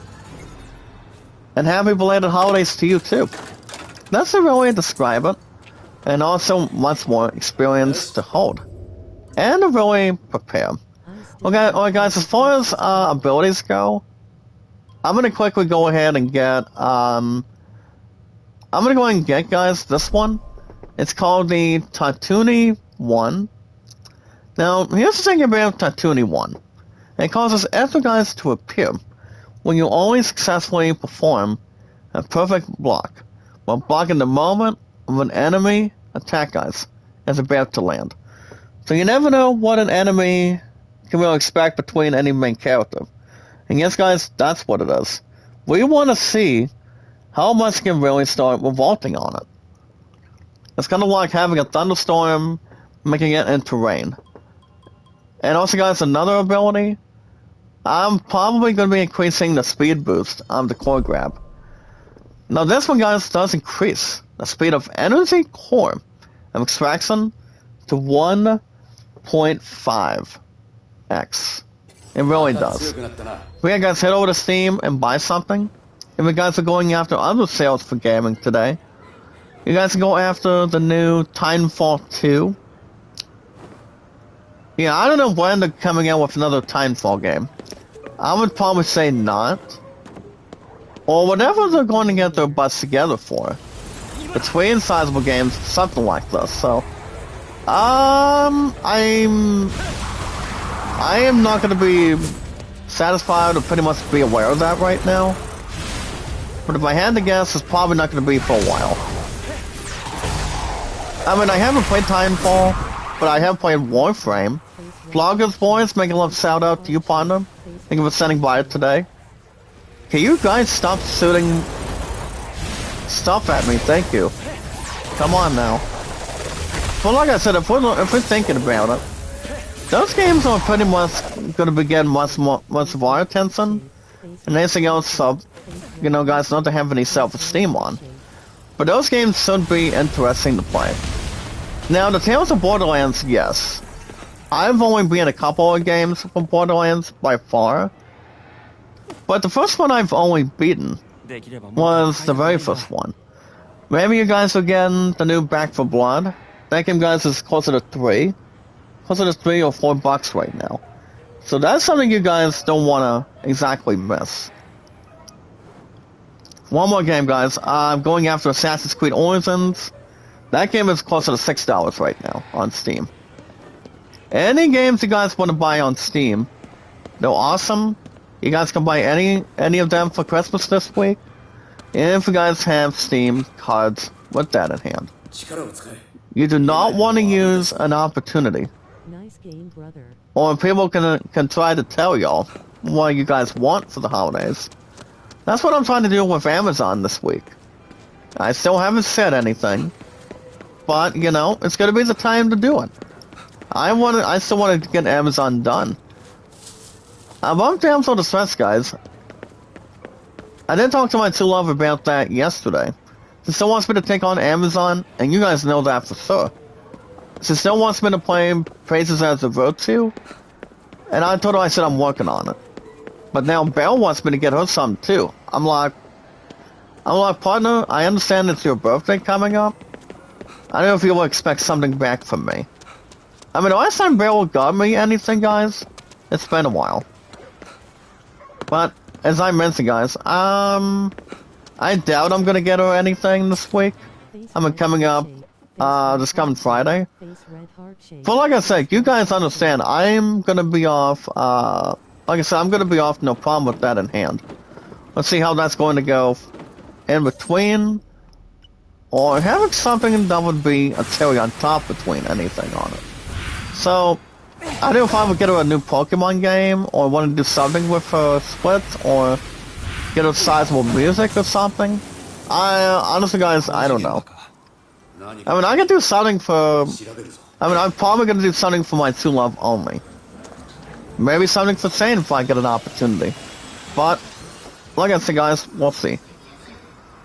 And happy belated holidays to you too. That's the real way to describe it. And also much more experience to hold. And to really prepare. Okay, alright guys, as far as abilities go, I'm gonna quickly go ahead and get guys, this one. It's called the Tatooine 1. Now, here's the thing about Tatooine 1. It causes extra guys to appear when you only successfully perform a perfect block, while blocking the moment of an enemy attack guys as about to land. So you never know what an enemy can really expect between any main character. And yes guys, that's what it is. We want to see how much you can really start revolting on it. It's kind of like having a thunderstorm, making it into rain. And also guys, another ability, I'm probably going to be increasing the speed boost of the core grab. Now this one guys does increase the speed of energy core of extraction to 1.5x. It really does. But yeah guys, head over to Steam and buy something. If you guys are going after other sales for gaming today, you guys can go after the new Titanfall 2. Yeah, I don't know when they're coming out with another Titanfall game. I would probably say not. Or whatever they're going to get their butts together for. Between sizable games, something like this, so. I am not going to be satisfied or pretty much be aware of that right now. But if I had to guess, it's probably not going to be for a while. I mean, I haven't played Titanfall, but I have played Warframe. Vloggers boys, make a love shout out to you, partner. Thank you for sending by it today. Can you guys stop shooting stuff at me? Thank you. Come on now. Well, like I said, if we're thinking about it, those games are pretty much going to begin much of our attention, and anything else, you know, guys, not to have any self-esteem on. But those games should be interesting to play. Now, the Tales of Borderlands, yes. I've only been in a couple of games from Borderlands by far. But the first one I've only beaten was the very first one. Maybe you guys are getting the new Back 4 Blood. That game, guys, is closer to $3. Closer to $3 or $4 right now. So that's something you guys don't want to exactly miss. One more game, guys. I'm going after Assassin's Creed Origins. That game is closer to $6 right now on Steam. Any games you guys want to buy on Steam, they're awesome. You guys can buy any of them for Christmas this week. And if you guys have Steam cards with that in hand. You do not want to use an opportunity. Nice game, brother. Or people can try to tell y'all what you guys want for the holidays. That's what I'm trying to do with Amazon this week. I still haven't said anything. But, you know, it's going to be the time to do it. I still want to get Amazon done. I'm down for the stress, guys. I did talk to my true love about that yesterday. She still wants me to take on Amazon, and you guys know that for sure. She still wants me to play Praises as a Virtue, and I told her, I said I'm working on it. But now Belle wants me to get her some too. I'm like, partner, I understand it's your birthday coming up. I don't know if you will expect something back from me. I mean, the last time Belle got me anything, guys, it's been a while. But, as I mentioned, guys, I doubt I'm gonna get her anything this week. I'm coming up, this coming Friday. But like I said, you guys understand, I'm gonna be off, like I said, I'm gonna be off, no problem with that in hand. Let's see how that's going to go in between, or having something that would be a cherry on top between anything on it. So, I don't know if I would get her a new Pokemon game, or want to do something with her split, or get her sizable music or something. Honestly guys, I don't know. I mean, I could do something for I mean, I'm probably gonna do something for my 2 love only. Maybe something for Sane if I get an opportunity. But, like I said guys, we'll see.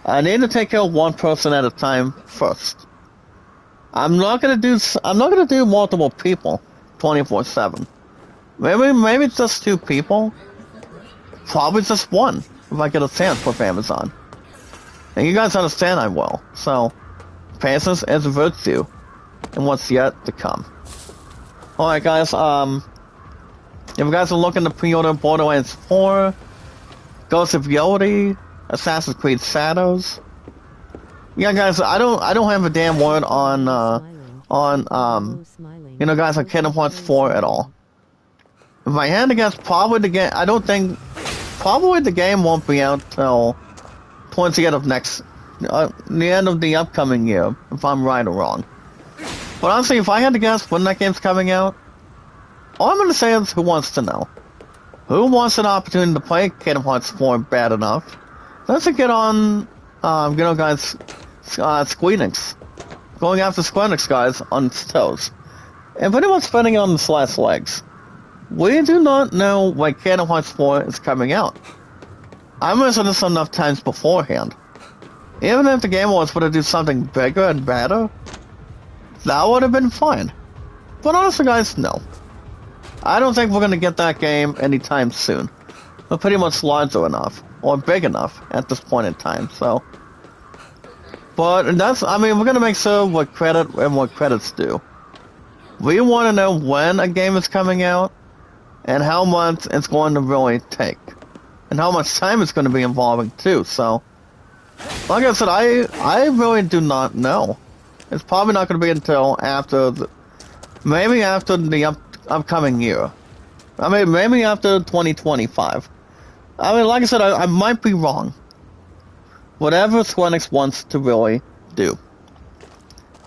I need to take care of one person at a time first. I'm not gonna do multiple people 24/7. Maybe it's just 2 people. Probably just 1 if I get a chance with Amazon. And you guys understand I will. So, patience is a virtue in what's yet to come. Alright guys, if you guys are looking to pre-order Borderlands 4, Ghost of Yodi, Assassin's Creed Shadows. Yeah, guys, I don't have a damn word on you know, guys, on Kingdom Hearts 4 at all. If I had to guess, probably the game. I don't think, probably the game won't be out till towards the end of the end of the upcoming year, if I'm right or wrong. But honestly, if I had to guess when that game's coming out, all I'm gonna say is, who wants to know? Who wants an opportunity to play Kingdom Hearts 4 bad enough? Let's get on, you know, guys, Squeenix. Going after Squeenix, guys, on its toes. And pretty much spinning on its last legs. We do not know when Kingdom Hearts 4 is coming out. I mentioned this enough times beforehand. Even if the game was going to do something bigger and better, that would have been fine. But honestly, guys, no. I don't think we're going to get that game anytime soon. We're pretty much larger enough, or big enough, at this point in time, so. But that's, I mean, we're going to make sure what credit and what credit's due. We want to know when a game is coming out, and how much it's going to really take. And how much time it's going to be involving, too, so. Like I said, I really do not know. It's probably not going to be until after maybe after the upcoming year. I mean, maybe after 2025. I mean, like I said, I might be wrong. Whatever Square Enix wants to really do.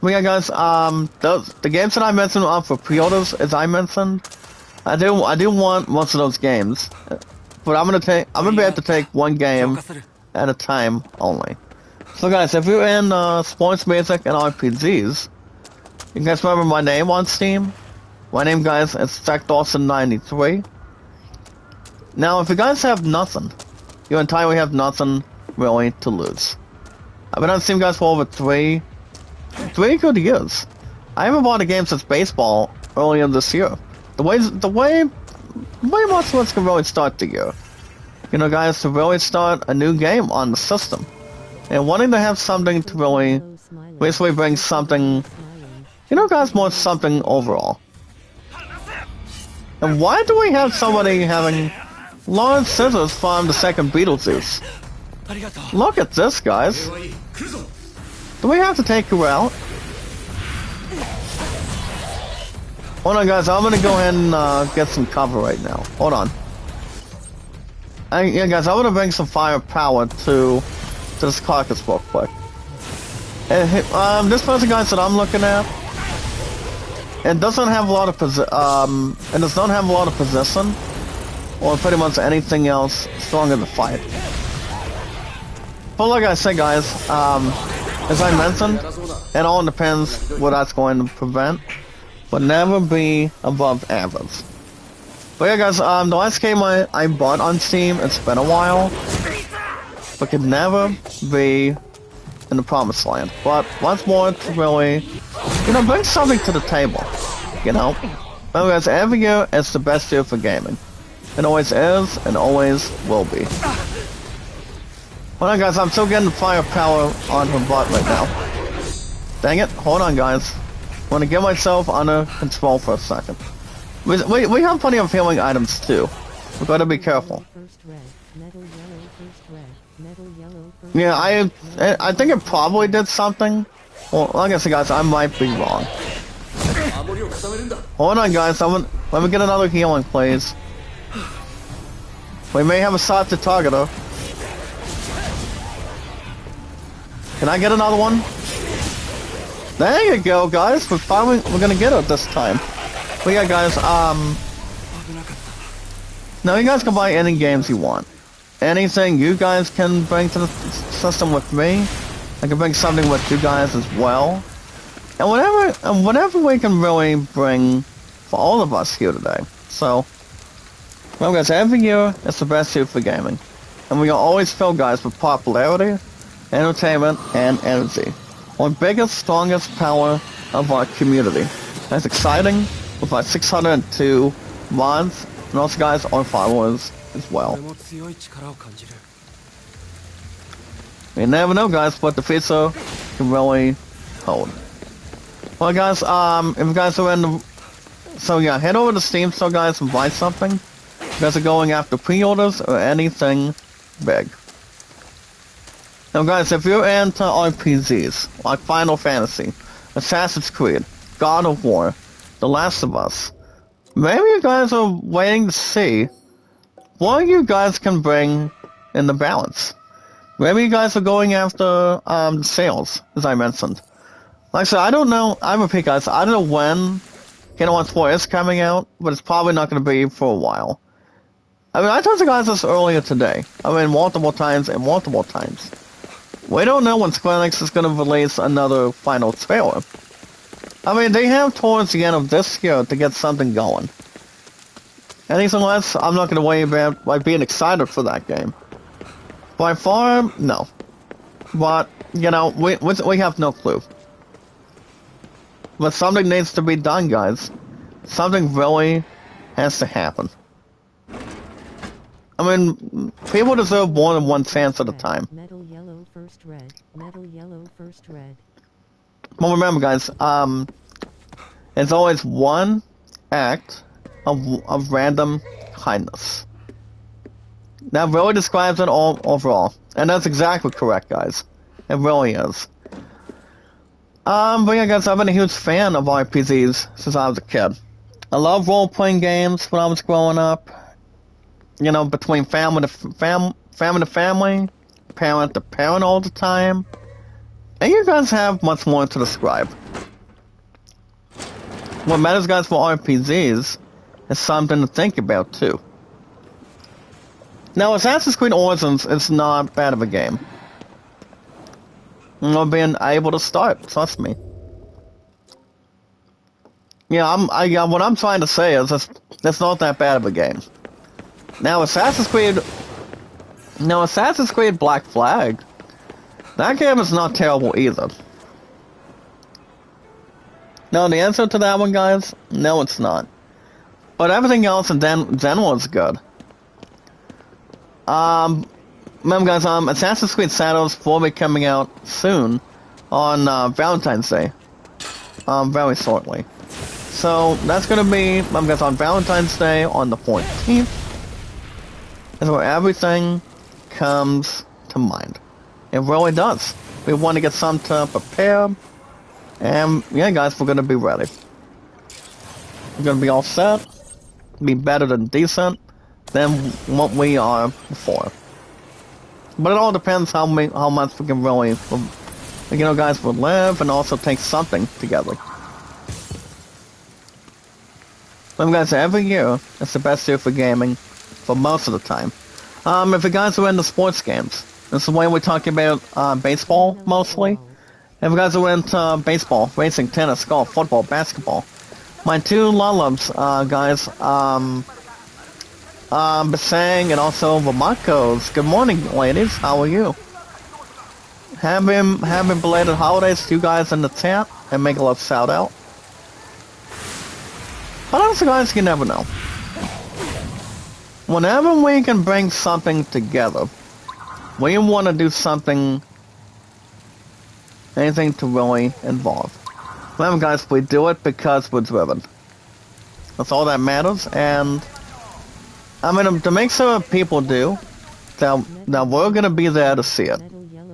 But yeah, guys, the games that I mentioned are for pre-orders, as I mentioned. I do want most of those games, but I'm gonna be able to take one game at a time only. So guys, if you're in sports, music, and RPGs, you guys remember my name on Steam? My name, guys, is JackDawson93. Now, if you guys have nothing, you entirely have nothing really to lose. I've been on Steam, guys, for over three good years. I haven't bought a game since baseball earlier this year. The way most of us can really start the year. You know, guys, to really start a new game on the system. And wanting to have something to really basically bring something, you know, guys, more something overall. And why do we have somebody having large scissors from the second Beetlejuice? Look at this, guys. Do we have to take you out? Hold on, guys. I'm gonna go ahead and get some cover right now. Hold on. Yeah, guys, I'm gonna bring some firepower to this carcass real quick. This person, guys, that I'm looking at, it doesn't have a lot of it does not have a lot of position, or pretty much anything else strong in the fight. But like I said, guys, as I mentioned, it all depends what that's going to prevent, but never be above average. But yeah, guys, the last game I bought on Steam, it's been a while, but could never be in the promised land. But once more, to really, you know, bring something to the table, you know? But guys, every year, it's the best year for gaming. It always is, and always will be. Hold on, guys, I'm still getting firepower on her butt right now. Dang it, hold on, guys. I want to get myself under control for a second. We have plenty of healing items, too. We've got to be careful. Yeah, I think it probably did something. Well, like I said, guys, I might be wrong. Hold on, guys, let me get another healing, please. We may have a shot to target her. Can I get another one? There you go, guys. We're gonna get her this time. But yeah, guys, now you guys can buy any games you want. Anything you guys can bring to the system with me, I can bring something with you guys as well. and whatever we can really bring for all of us here today. So, well guys, every year it's the best year for gaming. And we are always filled, guys, with popularity, entertainment, and energy. Our biggest, strongest power of our community. That's exciting with our 602 mods, and also, guys, our followers as well. You never know, guys, what the future can really hold. Well, guys, if you guys are in the... So, yeah, head over to Steam Store, guys, and buy something. You guys are going after pre-orders or anything big. Now, guys, if you're into RPGs, like Final Fantasy, Assassin's Creed, God of War, The Last of Us, maybe you guys are waiting to see what you guys can bring in the balance. Maybe you guys are going after sales, as I mentioned. Like I said, I don't know. I repeat, guys, I don't know when Kingdom Hearts 4 is coming out, but it's probably not going to be for a while. I mean, I told you guys this earlier today. I mean, multiple times and multiple times. We don't know when Square Enix is going to release another final trailer. I mean, they have towards the end of this year to get something going. Anything less, I'm not going to worry about like being excited for that game. By far, no. But, you know, we have no clue. But something needs to be done, guys. Something really has to happen. I mean, people deserve more than one chance at a time. Metal yellow first red. Metal yellow first red. Well, remember, guys, it's always one act of random kindness. That really describes it all overall. And that's exactly correct, guys. It really is. But yeah, guys, I've been a huge fan of RPGs since I was a kid. I love role-playing games when I was growing up. You know, between family to family, parent to parent all the time. And you guys have much more to describe. What matters, guys, for RPGs is something to think about, too. Now, Assassin's Creed Origins is not bad of a game. You know, being able to start, trust me. Yeah, what I'm trying to say is it's not that bad of a game. Now, Assassin's Creed Black Flag, that game is not terrible either. No, the answer to that one, guys, no, it's not. But everything else in general is good. Remember, guys, Assassin's Creed Shadows will be coming out soon on Valentine's Day, very shortly. So that's gonna be, remember, guys, on Valentine's Day on the 14th. Is where everything comes to mind. It really does. We want to get some to prepare, and yeah, guys, we're gonna be ready. We're gonna be all set, be better than decent than what we are before. But it all depends how much we can really, you know, guys, will live and also take something together. Remember, guys, every year it's the best year for gaming. For most of the time. If you guys are into sports games, this is the way we're talking about baseball, mostly. If you guys are into baseball, racing, tennis, golf, football, basketball, my two loves, guys, Basang and also Vamakos. Good morning, ladies. How are you? Having belated holidays to you guys in the chat and make a little shout out. But also, guys, you never know. Whenever we can bring something together, we want to do something, anything to really involve. Remember, guys, we do it because we're driven. That's all that matters, and I mean, to make sure people do, that we're gonna be there to see it.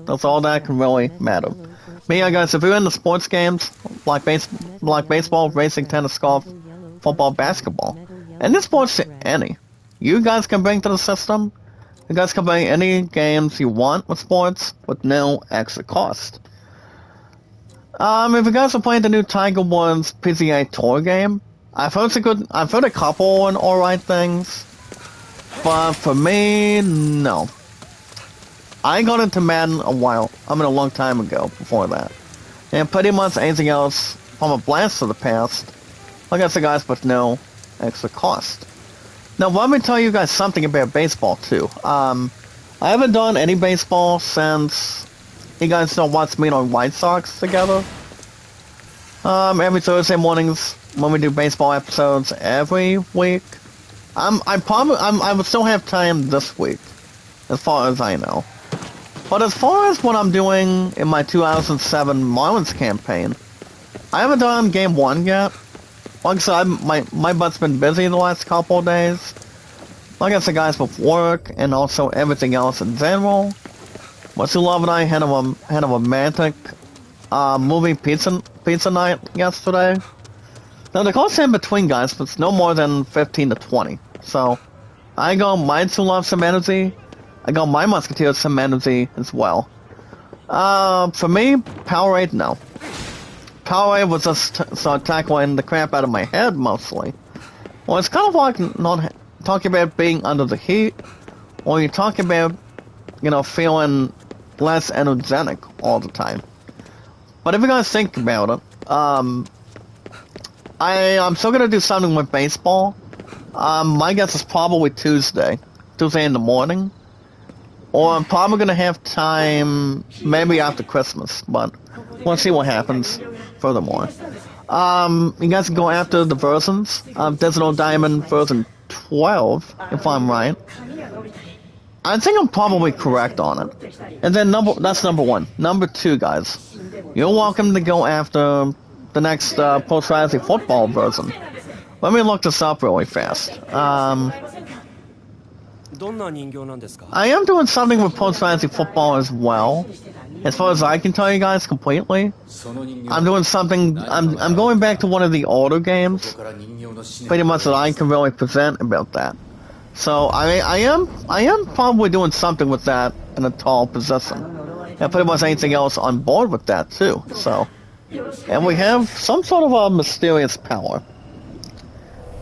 That's all that can really matter. But yeah, guys, if you're into sports games like baseball, racing, tennis, golf, football, basketball, and this sports to any. You guys can bring to the system. You guys can bring any games you want with sports with no extra cost. If you guys are playing the new Tiger Woods PGA Tour game, I've heard a couple and alright things, but for me, no. I got into Madden a long time ago before that. and pretty much anything else from a blast of the past, like I said guys, with no extra cost. Now let me tell you guys something about baseball too. I haven't done any baseball since you guys don't watch me on White Sox together. Every Thursday mornings when we do baseball episodes every week. I would still have time this week, as far as I know. But as far as what I'm doing in my 2007 Marlins campaign, I haven't done Game 1 yet. Like I said, my butt's been busy the last couple of days. Like I said, guys, with work and also everything else in general. What's Love and I had a romantic movie pizza night yesterday. Now the cost in between, guys, was no more than 15 to 20. So I got my Two Love some energy. I got my Musketeers some energy as well. For me, Powerade, no. Powerade was just start tackling the crap out of my head mostly. Well, it's kind of like not talking about being under the heat, or you're talking about, feeling less energetic all the time. But if you guys think about it, I'm still gonna do something with baseball. My guess is probably Tuesday in the morning. Or I'm probably gonna have time maybe after Christmas, but we'll see what happens furthermore. You guys can go after the versions. Digital Diamond version 12, if I'm right. I think I'm probably correct on it. And then that's number one. Number two, guys. You're welcome to go after the next Post Fantasy Football version. Let me look this up really fast. I am doing something with Post Fantasy Football as well. As far as I can tell you guys completely. I'm doing something, I'm going back to one of the older games. Pretty much that I can really present about that. So I am probably doing something with that in a tall position. And pretty much anything else on board with that too. So, and we have some sort of a mysterious power.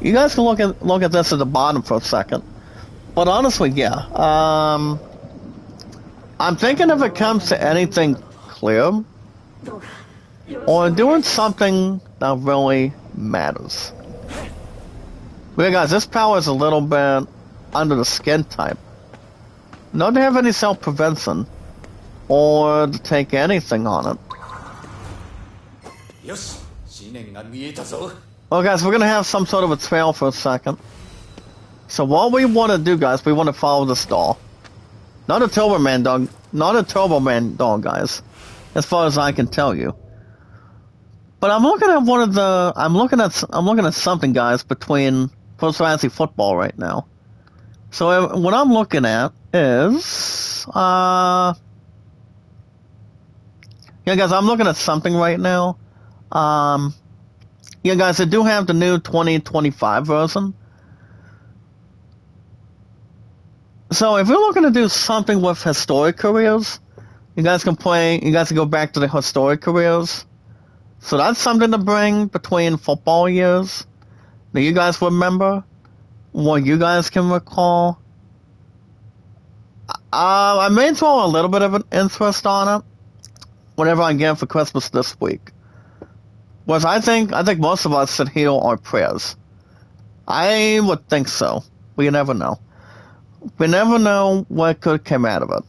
You guys can look at this at the bottom for a second. But honestly, yeah. I'm thinking if it comes to anything clear, or doing something that really matters. But guys, this power is a little bit under the skin type. Not to have any self-prevention, or to take anything on it. Well guys, we're gonna have some sort of a trail for a second. So what we want to do, guys, we want to follow this doll. Not a Turboman dog, guys. As far as I can tell you. But I'm looking at I'm looking at something, guys, between Post Fantasy Football right now. So what I'm looking at is yeah, guys, I'm looking at something right now. Yeah, guys, they do have the new 2025 version. So if you're looking to do something with historic careers, you guys can go back to the historic careers. So that's something to bring between football years that you guys remember, what you guys can recall. I may throw a little bit of an interest on it whenever I get for Christmas this week. Whereas I think most of us should heal our prayers. I would think so. We never know. We never know what could come out of it.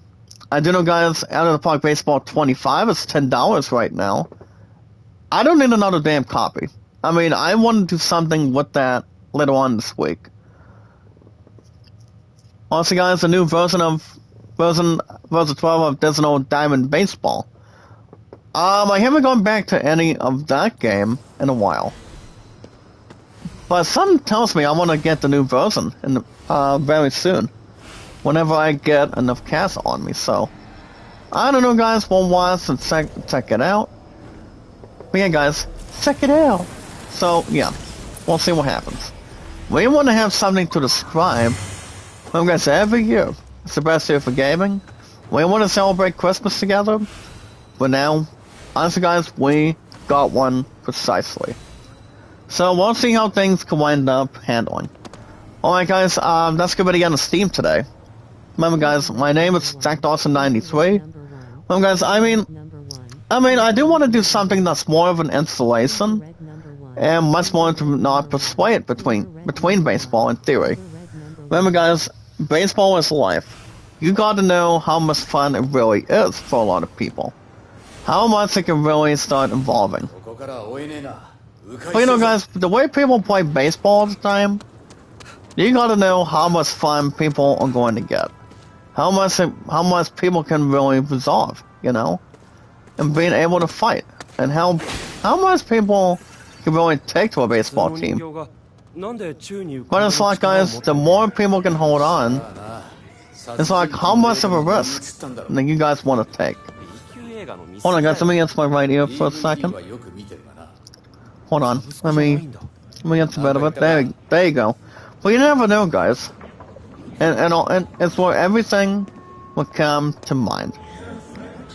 I do know, guys, Out of the Park Baseball 25 is $10 right now. I don't need another damn copy. I mean, I want to do something with that later on this week. Also, guys, the new version 12 of Digital Diamond Baseball. I haven't gone back to any of that game in a while. But something tells me I want to get the new version very soon. Whenever I get enough cash on me, so. I don't know, guys, we'll watch and check it out. But yeah, guys, check it out. So, yeah, we'll see what happens. We want to have something to describe. Well, guys, every year, it's the best year for gaming. We want to celebrate Christmas together. But now, honestly, guys, we got one precisely. So, we'll see how things can wind up handling. Alright, guys, that's good video on Steam today. Remember, guys, my name is Jack Dawson 93. Remember, guys, I mean, I mean, I do want to do something that's more of an installation, Red number 1. and much more to not persuade between baseball and theory. Red number 1. Remember, guys, baseball is life. You got to know how much fun it really is for a lot of people. How much it can really start evolving. But you know, guys, the way people play baseball all the time, you got to know how much fun people are going to get. How much people can really resolve, you know, and being able to fight, and how much people can really take to a baseball team. But it's like, guys, the more people can hold on, it's like how much of a risk that you guys want to take. Hold on, guys, let me get my right ear for a second. Hold on, let me get the bit of it. There you go. But you never know, guys. And it's where everything will come to mind.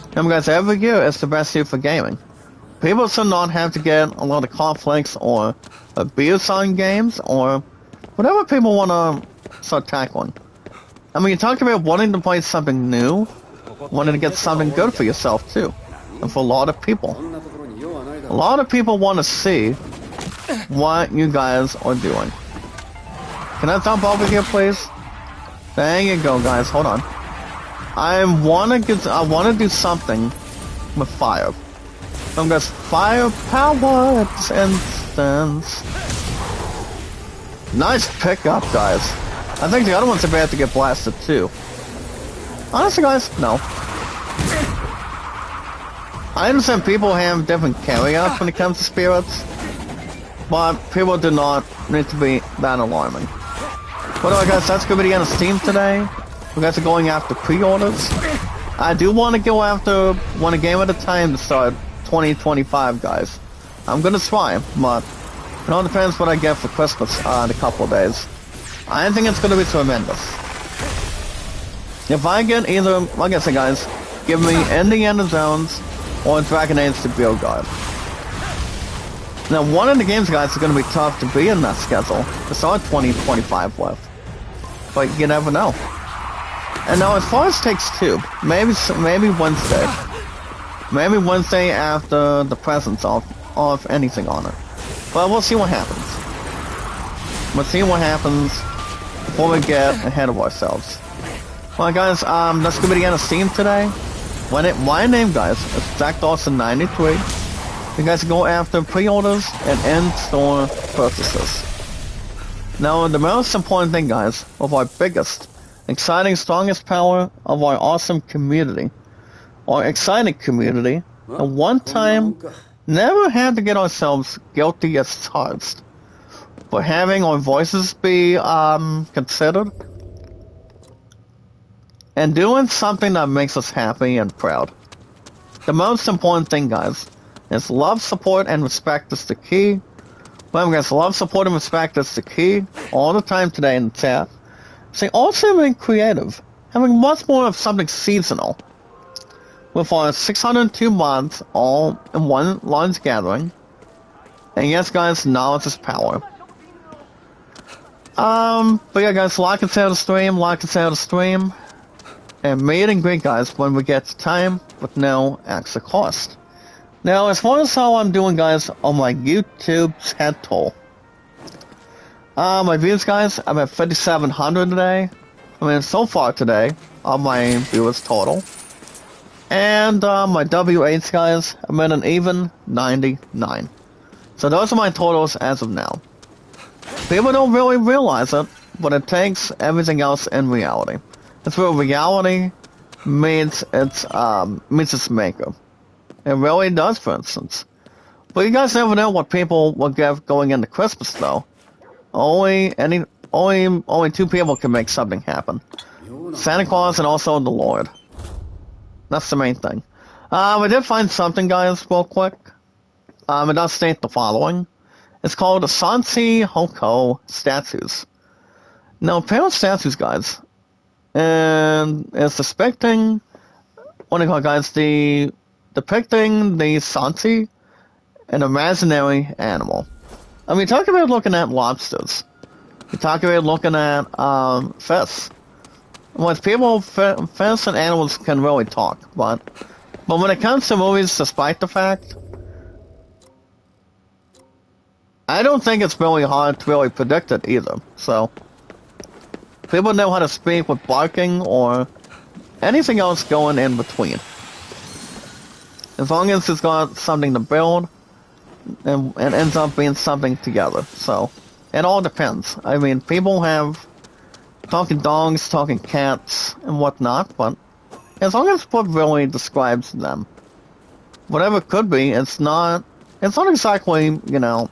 Remember, guys, every year is the best year for gaming. People should not have to get a lot of conflicts or abuse on games or whatever people want to start tackling. I mean, you talk about wanting to play something new, wanting to get something good for yourself too, and for a lot of people. A lot of people want to see what you guys are doing. Can I jump over here, please? There you go, guys. Hold on. I want to do something with fire. I'm gonna firepower its instance. Nice pickup, guys. I think the other one's about to get blasted too. Honestly, guys, no. I understand people have different carry-ups when it comes to spirits, but people do not need to be that alarming. But anyway, guys, that's gonna be the end of Steam today. We guys are going after pre-orders. I do want to go after one game at a time to start 2025, guys. I'm gonna try, but it all depends what I get for Christmas in a couple of days. I think it's gonna be tremendous. If I get either, like I said, guys, give me Indiana Jones or Dragon Age the Beer Guard. Now, one of the games, guys, is gonna be tough to be in that schedule to start 2025 with, but you never know. And now, as far as Takes-Two, maybe Wednesday. Maybe Wednesday after the presence of anything on it. But we'll see what happens. We'll see what happens before we get ahead of ourselves. Well, guys, that's gonna be the end of Steam today. My name, guys, is Jack Dawson 93. You guys go after pre-orders and in-store purchases. Now, the most important thing, guys, of our biggest, exciting, strongest power of our awesome community, our exciting community, and one time never had to get ourselves guilty as charged for having our voices be considered and doing something that makes us happy and proud. The most important thing, guys, is love, support, and respect is the key. Remember, guys, love, support, and respect is the key all the time today in the chat. See, also being creative, having much more of something seasonal. With our 602 mods all in one large gathering. And yes, guys, knowledge is power. But yeah, guys, like and share the stream, and meet and greet, guys, when we get to time with no extra cost. Now, as far as how I'm doing, guys, on my YouTube head toll. My views, guys, I'm at 5,700 today. I mean, so far today, on my viewers total. And my WH, guys, I'm at an even 99. So those are my totals as of now. People don't really realize it, but it takes everything else in reality. It's where reality meets its maker. It really does, for instance. But you guys never know what people will get going into Christmas, though. Only two people can make something happen. Santa Claus and also the Lord. That's the main thing. I did find something, guys, real quick. It does state the following. It's called the Sansi Hoko statues. Now, apparent statues, guys, and it's depicting, what do you call it, guys, depicting the Sansi, an imaginary animal. I mean, talk about looking at lobsters. You talk about looking at fish. With people, fish and animals can really talk, but But when it comes to movies, despite the fact, I don't think it's really hard to really predict it either. So, people know how to speak with barking or anything else going in between. As long as it's got something to build, and it ends up being something together. So, it all depends. I mean, people have talking dogs, talking cats, and whatnot, but as long as what really describes them, whatever it could be, it's not exactly, you know,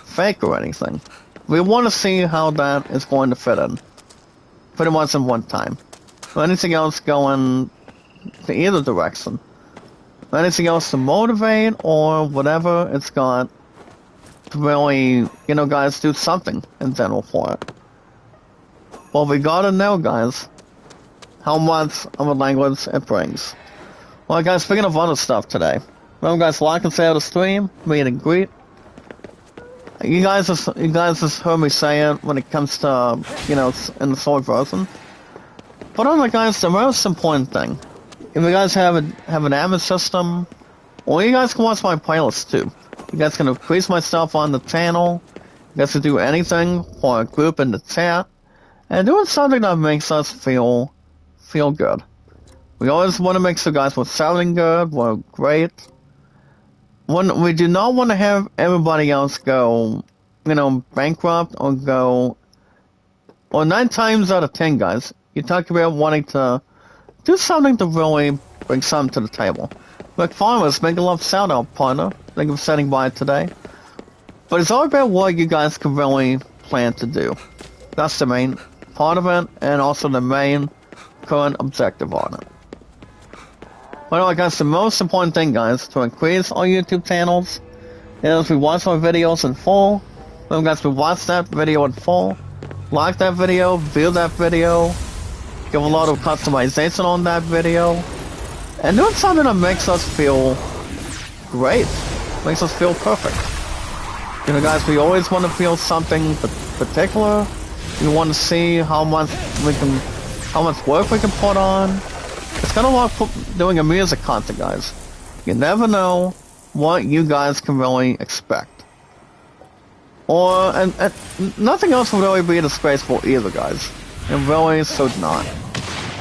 fake or anything. We want to see how that is going to fit in. Pretty much in one time. Or anything else going to either direction. Or anything else to motivate or whatever it's got to really, you know, guys, do something in general for it. Well, we gotta know, guys, how much of a language it brings. Well, guys, speaking of other stuff today, remember, guys, like and share the stream, meet and greet. You guys just heard me say it when it comes to, you know, in the sword version. But on guys, the most important thing, if you guys have an admin system, or you guys can watch my playlist too. You guys can increase my stuff on the channel. You guys can do anything for a group in the chat, and doing something that makes us feel good. We always want to make sure guys we're sounding good, we're great. We do not want to have everybody else go, you know, bankrupt or go. Or 9 times out of 10, guys, you talk about wanting to do something to really bring something to the table. Like Farmers, make a love shout out, partner. Thank you for setting by today. But it's all about what you guys can really plan to do. That's the main part of it, and also the main current objective on it. Well, guys, the most important thing, guys, to increase our YouTube channels is we watch our videos in full. Then, guys, we watch that video in full, like that video, view that video, give a lot of customization on that video, and doing something that makes us feel great, makes us feel perfect. You know, guys, we always want to feel something particular. We want to see how much work we can put on. It's kind of like doing a music concert, guys. You never know what you guys can really expect. And nothing else will really be disgraceful either, guys. It really should not.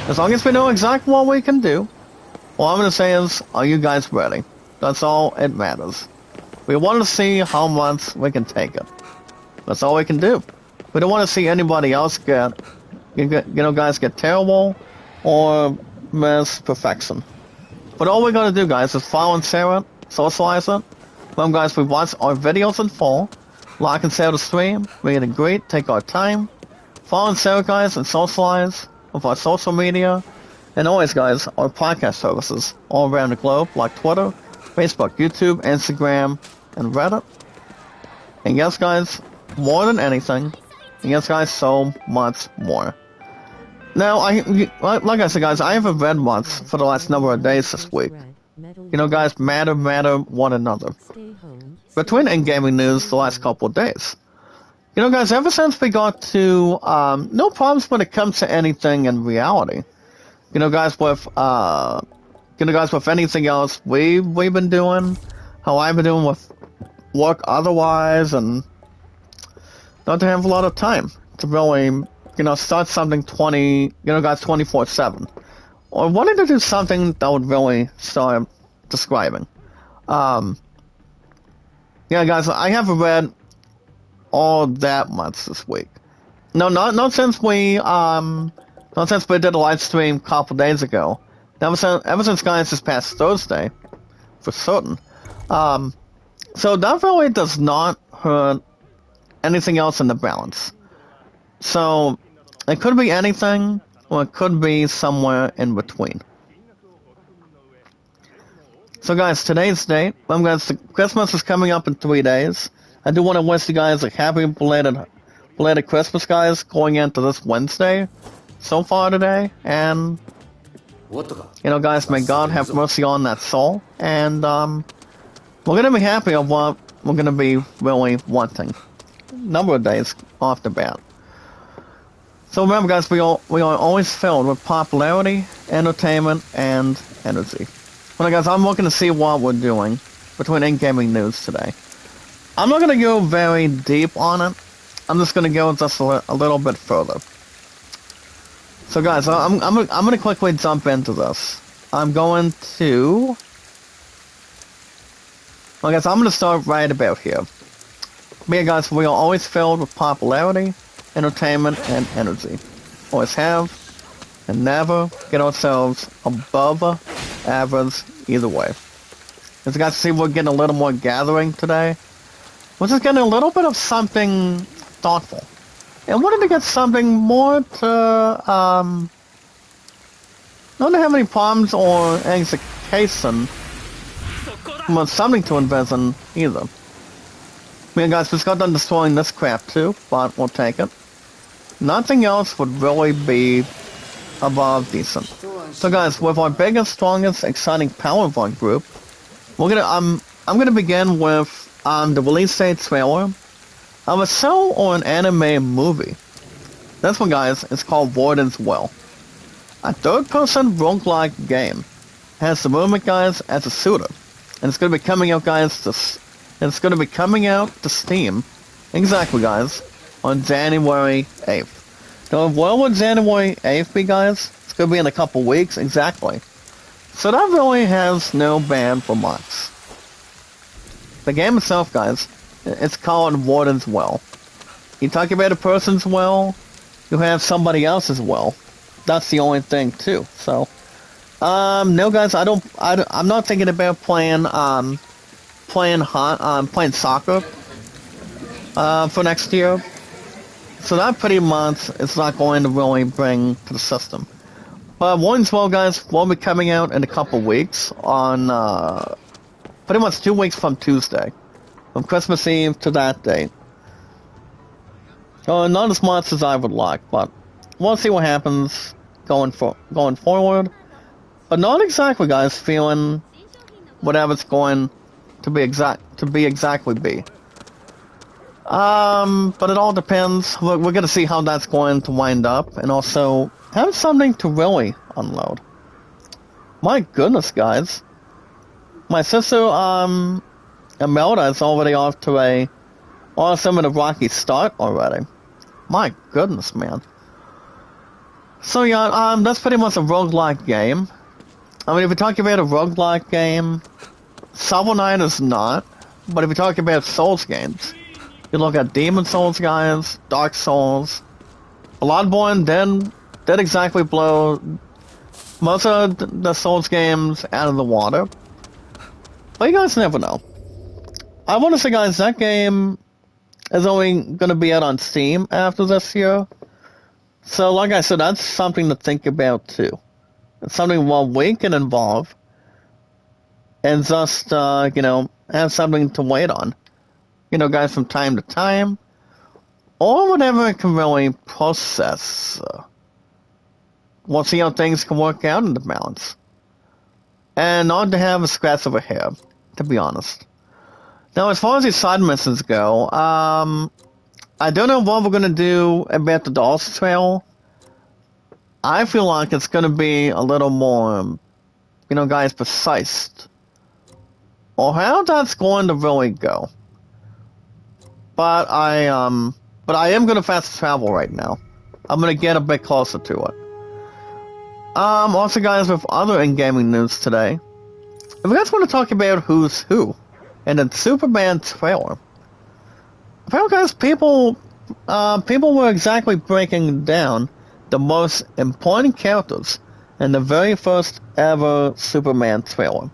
As long as we know exactly what we can do, all I'm going to say is, are you guys ready? That's all it matters. We want to see how much we can take it. That's all we can do. We don't want to see anybody else get terrible or miss perfection. But all we gotta do, guys, is follow and share it, socialize it. Remember, guys, we watch our videos in full, like and share the stream, meet and greet, take our time, follow and share, guys, and socialize with our social media, and always, guys, our podcast services all around the globe, like Twitter, Facebook, YouTube, Instagram, and Reddit. And yes, guys, more than anything, and yes, guys, so much more. Now, like I said, guys, I haven't read much for the last number of days this week. You know, guys, matter one another. Between in-gaming news the last couple of days. You know, guys, ever since we got to, no problems when it comes to anything in reality. You know, guys, with anything else we've been doing, how I've been doing with work otherwise, and not to have a lot of time to really, you know, start something 24/7. Or wanting to do something that would really start describing. Yeah, guys, I haven't read all that much this week. No, not since we did a live stream a couple days ago. Ever since, guys, this past Thursday, for certain. So that really does not hurt anything else in the balance. So it could be anything, or it could be somewhere in between. So, guys, today's date. Guys, Christmas is coming up in 3 days. I do want to wish you guys a happy belated Christmas, guys, going into this Wednesday so far today. And, you know, guys, may God have mercy on that soul. And we're going to be happy of what we're going to be really wanting. Number of days off the bat. So remember, guys, we are always filled with popularity, entertainment, and energy. Well, guys, I'm looking to see what we're doing between in-gaming news today. I'm not going to go very deep on it. I'm just going to go just a little bit further. So, guys, I'm going to quickly jump into this. I'm going to... Well, guys, I'm going to start right about here. Me, guys, we are always filled with popularity, entertainment, and energy. Always have, and never get ourselves above average either way. As you guys see, we're getting a little more gathering today. We're just getting a little bit of something thoughtful. And wanted to get something more to, not to have any problems or anxiety, but something to invest in either. I mean, guys, we just got done destroying this crap too, but we'll take it. Nothing else would really be above decent. So, guys, with our biggest, strongest, exciting power of our group, we're gonna I'm gonna begin with the release date trailer of a show or an anime movie. This one, guys, is called Warden's Well. A third-person roguelike game. Has the movement, guys, as a shooter, and it's gonna be coming out, guys. It's gonna be coming out to Steam, exactly, guys, on January 8th. Now, when will January 8th be, guys? It's gonna be in a couple weeks, exactly. So that really has no bad remarks. The game itself, guys, it's called Warden's Well. You talk about a person's well, you have somebody else's well. That's the only thing, too. So, no, guys, I'm not thinking about playing soccer, for next year. So that pretty much is not going to really bring to the system. But Warden's Well, guys, will be coming out in a couple weeks on, pretty much 2 weeks from Tuesday. From Christmas Eve to that date. Not as much as I would like, but we'll see what happens going forward. But not exactly, guys, feeling whatever it's going to be exactly be. But it all depends. We're gonna see how that's going to wind up, and also have something to really unload. My goodness, guys. My sister, Imelda is already off to a awesome and a rocky start already. My goodness, man. So yeah, that's pretty much a roguelike game. I mean, if you're talking about a roguelike game, Shovel Knight is not. But if you're talking about Souls games, you look at Demon Souls, guys, Dark Souls, Bloodborne did exactly blow most of the Souls games out of the water. But you guys never know. I want to say, guys, that game is only going to be out on Steam after this year. So, like I said, that's something to think about, too. It's something we can involve. And just, have something to wait on. Guys, from time to time. Or whatever it can really process. We'll see how things can work out in the balance. And not to have a scratch of a hair, to be honest. Now, as far as these side missions go, I don't know what we're going to do about the Dolls Trail. I feel like it's going to be a little more, guys, precise. Or how that's going to really go. But I am going to fast travel right now. I'm going to get a bit closer to it. Also, guys, with other in-gaming news today, if you guys want to talk about who's who in the Superman trailer, well, guys, people were exactly breaking down the most important characters in the very first ever Superman trailer.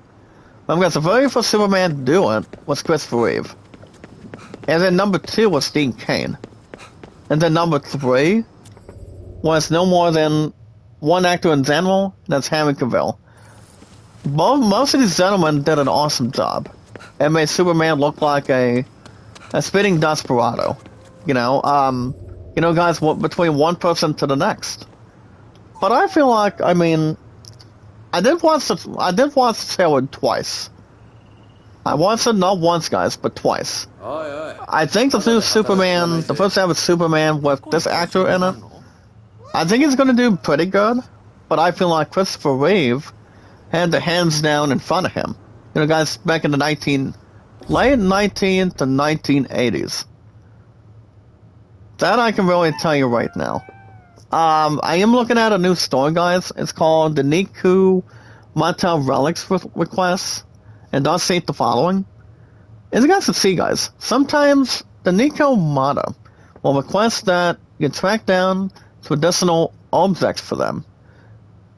Well, guys, the very first Superman to do it was Christopher Reeve. And then number 2 was Dean Cain. And then number 3 was no more than one actor in general, that's Henry Cavill. Most of these gentlemen did an awesome job. And made Superman look like a spitting desperado. Guys, between one person to the next. But I feel like, I did watch the trailer twice. I watched it not once, guys, but twice. I think the new Superman, the first ever Superman with this actor in it, I think he's going to do pretty good. But I feel like Christopher Reeve had their hands down in front of him. You know, guys, back in the late 19th to 1980s. That I can really tell you right now. I am looking at a new store, guys. It's called the Niku Motel Relics Requests, and does state the following. As you guys can see, guys, sometimes the Nico Mata will request that you track down traditional objects for them.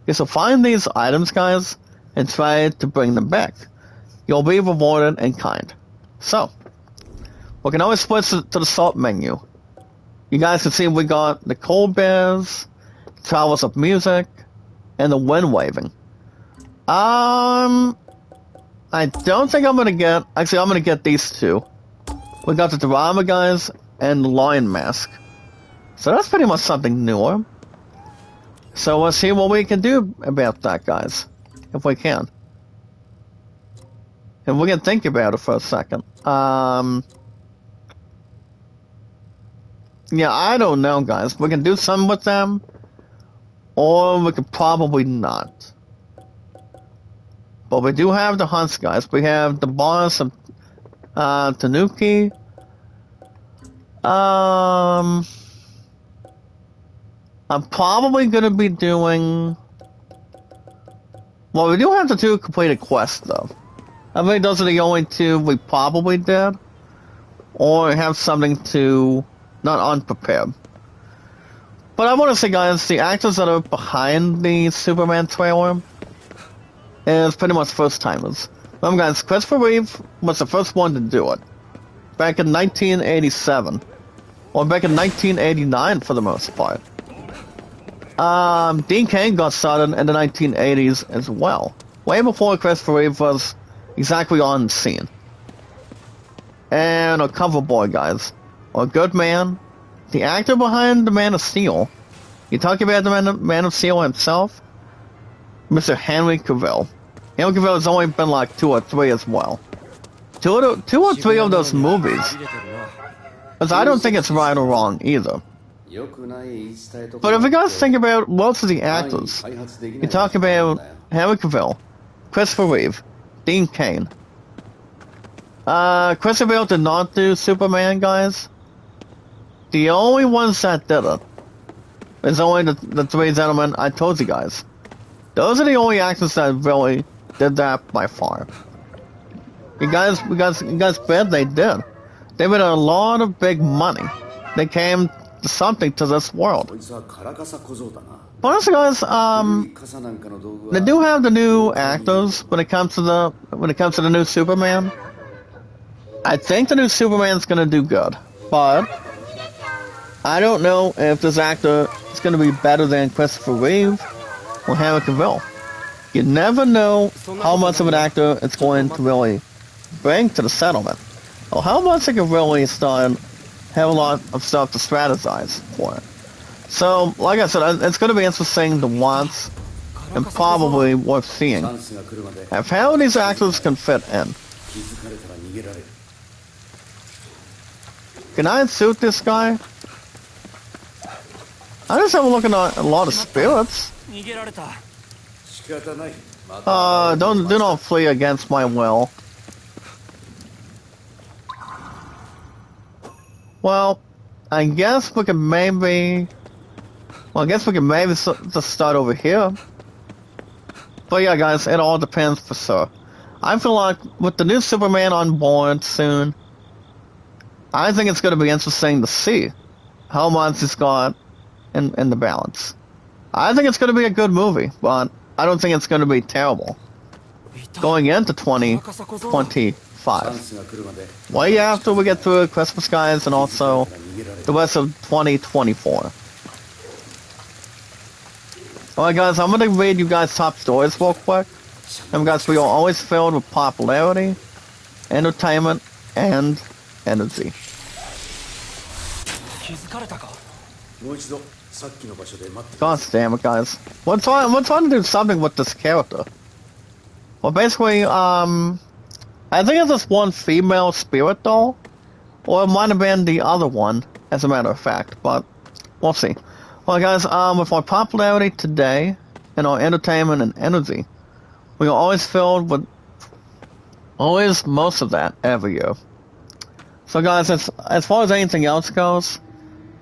Okay, so find these items, guys, and try to bring them back. You'll be rewarded in kind. So, we can always switch to the salt menu. You guys can see we got the cold bears, towers of music, and the wind waving. I don't think I'm gonna get. Actually, I'm gonna get these two. We got the drama guys and the lion mask. So that's pretty much something newer. So let's see what we can do about that, guys, if we can. And we can think about it for a second. Yeah, I don't know, guys. We can do something with them, or we could probably not. But we do have the hunts, guys. We have the boss of Tanuki. I'm probably gonna be doing. Well, we do have to do complete a quest, though. I think those are the only two we probably did, or have something to. Not unprepared. But I want to say, guys, the actors that are behind the Superman trailer is pretty much first-timers. Remember, guys, Christopher Reeve was the first one to do it. Back in 1987. Or back in 1989, for the most part. Dean Cain got started in the 1980s as well. Way before Christopher Reeve was exactly on the scene. And a cover boy, guys. Or Good Man, the actor behind the Man of Steel. You talk about the Man of Steel himself, Mr. Henry Cavill. Henry Cavill has only been like 2 or 3 as well. Two or three of those movies. Because I don't think it's right or wrong either. But if you guys think about most of the actors, you talk about Henry Cavill, Christopher Reeve, Dean Cain. Christopher Reeve did not do Superman, guys. The only ones that did it is only the 3 gentlemen I told you guys. Those are the only actors that really did that by far. You guys bet they did. They made a lot of big money. They came to something to this world. But honestly, guys, they do have the new actors when it comes to the new Superman. I think the new Superman's gonna do good, but I don't know if this actor is going to be better than Christopher Reeve or Henry Cavill. You never know how much of an actor it's going to really bring to the settlement, or how much it can really have a lot of stuff to strategize for it. So, like I said, it's going to be interesting to watch, and probably worth seeing, of how these actors can fit in. Can I suit this guy? I just have a look at a lot of spirits. Do not flee against my will. Well, I guess we can maybe. Well, I guess we can maybe just start over here. But yeah, guys, it all depends for sure. I feel like with the new Superman on board soon, I think it's going to be interesting to see how much it's got in the balance. I think it's going to be a good movie, but I don't think it's going to be terrible. Going into 2025. Way after we get through Christmas, guys, and also the rest of 2024. Alright, guys, I'm going to read you guys' top stories real quick. And guys, we are always filled with popularity, entertainment, and energy. God damn it, guys. We're trying to do something with this character. Well, basically, I think it's this one female spirit doll, or it might have been the other one, as a matter of fact, but we'll see. Well, guys, with our popularity today, and our entertainment and energy, We are always filled with always most of that every year. So guys, as far as anything else goes,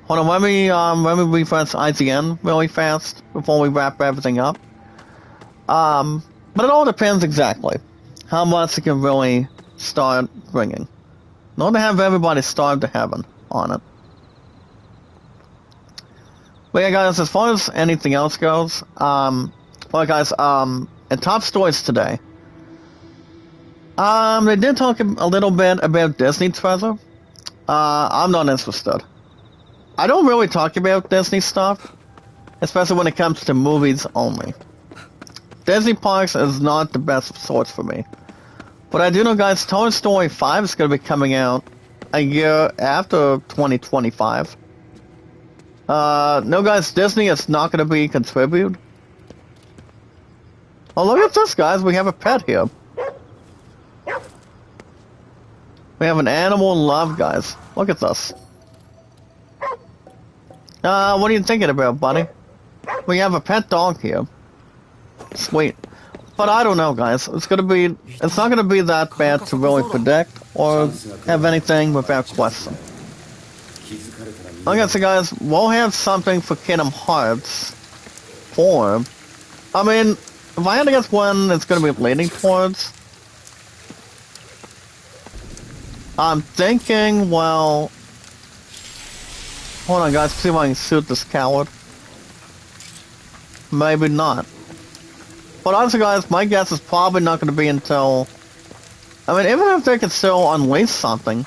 hold on, let me refresh IGN really fast before we wrap everything up. But it all depends exactly how much it can really start bringing. Not to have everybody starve to heaven on it. But yeah, guys, as far as anything else goes, well, guys, in top stories today, they did talk a little bit about Disney treasure. I'm not interested. I don't really talk about Disney stuff, especially when it comes to movies only. Disney Parks is not the best source for me. But I do know, guys, Toy Story 5 is going to be coming out a year after 2025. No, guys, Disney is not going to be contributed. Oh, look at this, guys. We have a pet here. We have an animal in love, guys. Look at this. What are you thinking about, buddy? We have a pet dog here. Sweet. But I don't know, guys. It's not gonna be that bad to really predict or have anything without question. Like I said, guys, we'll have something for Kingdom Hearts 4. I mean, if I had to guess when it's gonna be leaning towards, I'm thinking, well, hold on, guys, see if I can shoot this coward. Maybe not. But honestly, guys, my guess is probably not going to be until... I mean, even if they can still unleash something,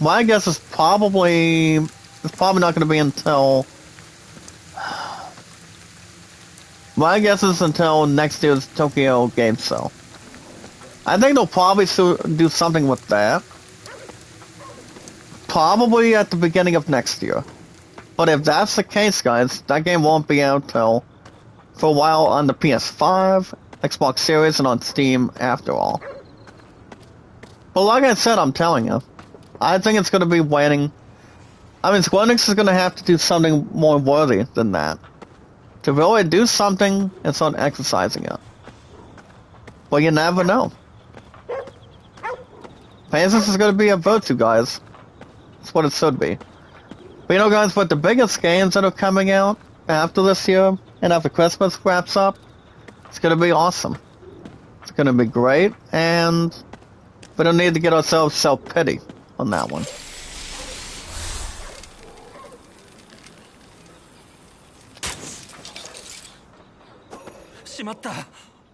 my guess is probably... It's probably not going to be until... My guess is until next year's Tokyo Game Show. I think they'll probably do something with that. Probably at the beginning of next year. But if that's the case, guys, that game won't be out till... for a while on the PS5, Xbox Series, and on Steam after all. But like I said, I'm telling you, I think it's going to be waiting. I mean, Square Enix is going to have to do something more worthy than that. To really do something and start exercising it. But you never know. Patience is going to be a virtue, guys. That's what it should be. But you know, guys, what the biggest games that are coming out after this year, and after Christmas wraps up, it's going to be awesome. It's going to be great, and we don't need to get ourselves self-pity on that one.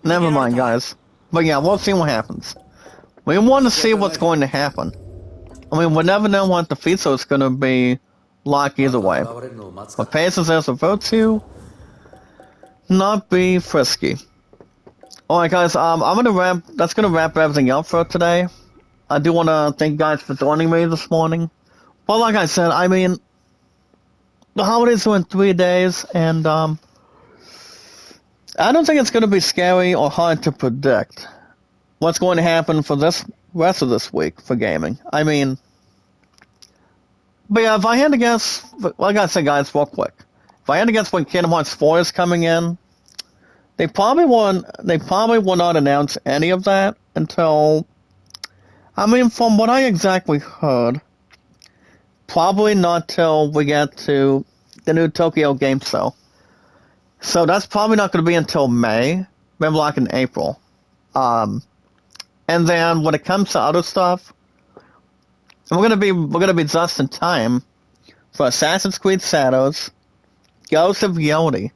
Never mind, guys. But yeah, we'll see what happens. We want to see what's going to happen. I mean, we never know what the future is going to be like either way. But patience is a virtue. Not be frisky. Alright, guys, that's gonna wrap everything up for today. I do want to thank you guys for joining me this morning. But like I said, I mean, the holidays are in 3 days, and I don't think it's gonna be scary or hard to predict what's going to happen for this rest of this week for gaming. I mean, but yeah, if I had to guess, like I said, guys, real quick, if I had to guess when Kingdom Hearts 4 is coming in, they probably will not announce any of that until, I mean, from what I exactly heard, probably not till we get to the new Tokyo Game Show. So that's probably not going to be until May, maybe like in April. And then when it comes to other stuff, we're gonna be just in time for Assassin's Creed Shadows, Ghost of Yodi,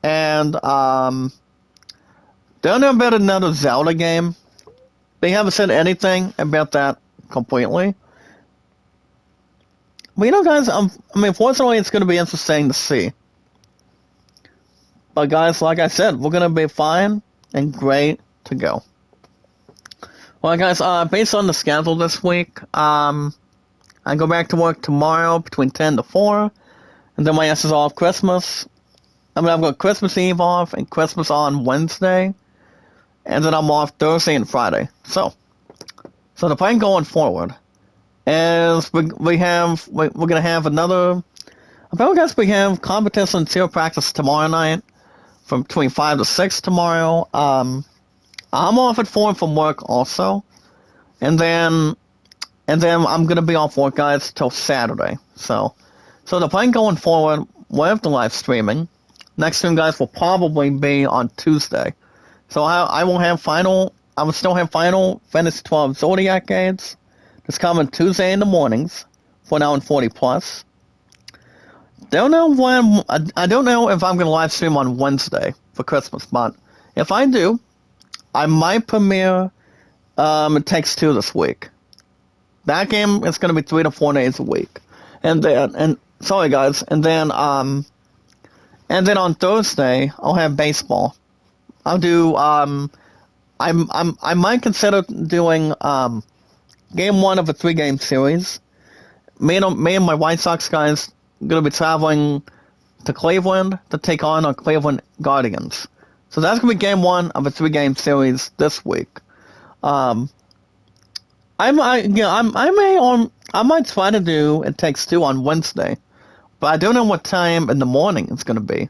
and don't know about another Zelda game. They haven't said anything about that completely. But you know, guys, I mean, fortunately, it's gonna be interesting to see. But guys, like I said, we're gonna be fine and great to go. Well, guys, based on the schedule this week, I go back to work tomorrow between 10 to 4, and then my ass is off Christmas. I mean, I've got Christmas Eve off and Christmas on Wednesday, and then I'm off Thursday and Friday. So the plan going forward is we're gonna have another. I guess we have competition zero practice tomorrow night from between 5 to 6 tomorrow. I'm off at 4 from work also. And then I'm gonna be off work, guys, till Saturday. So the plan going forward with the live streaming, next stream, guys, will probably be on Tuesday. So I will still have Final Fantasy 12 Zodiac Games. It's coming Tuesday in the mornings, for now and 40 plus. Don't know when. I don't know if I'm gonna live stream on Wednesday for Christmas, but if I do, I might premiere It Takes Two this week. That game is gonna be 3 to 4 days a week, and sorry guys, and then on Thursday I'll have baseball. I'll do I might consider doing game 1 of a 3-game series. Me and my White Sox guys gonna be traveling to Cleveland to take on our Cleveland Guardians. So that's gonna be game 1 of a 3-game series this week. I might try to do It Takes Two on Wednesday, but I don't know what time in the morning it's gonna be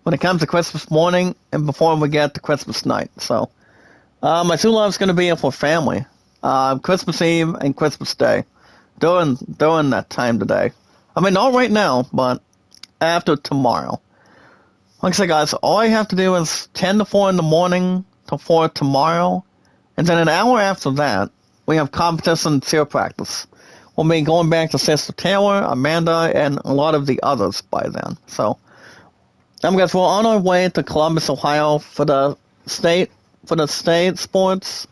when it comes to Christmas morning and before we get to Christmas night. So my true love is gonna be for family, Christmas Eve and Christmas Day, during that time today. I mean, not right now, but after tomorrow. Like I said, guys, all I have to do is 10 to 4 in the morning to 4 tomorrow, and then an hour after that, we have competition cheer practice. We'll be going back to Sister Taylor, Amanda, and a lot of the others by then. So, guys, we're on our way to Columbus, Ohio for the state sports,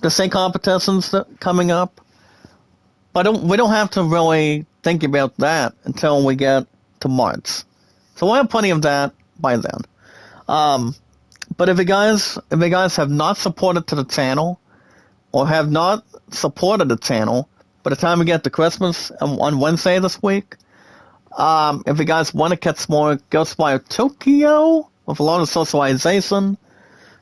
the state competitions coming up. But we don't have to really think about that until we get to March. So we'll have plenty of that by then. But if you guys have not supported to the channel, or have not supported the channel by the time we get to Christmas on Wednesday this week, if you guys want to catch more Ghostwire Tokyo with a lot of socialization,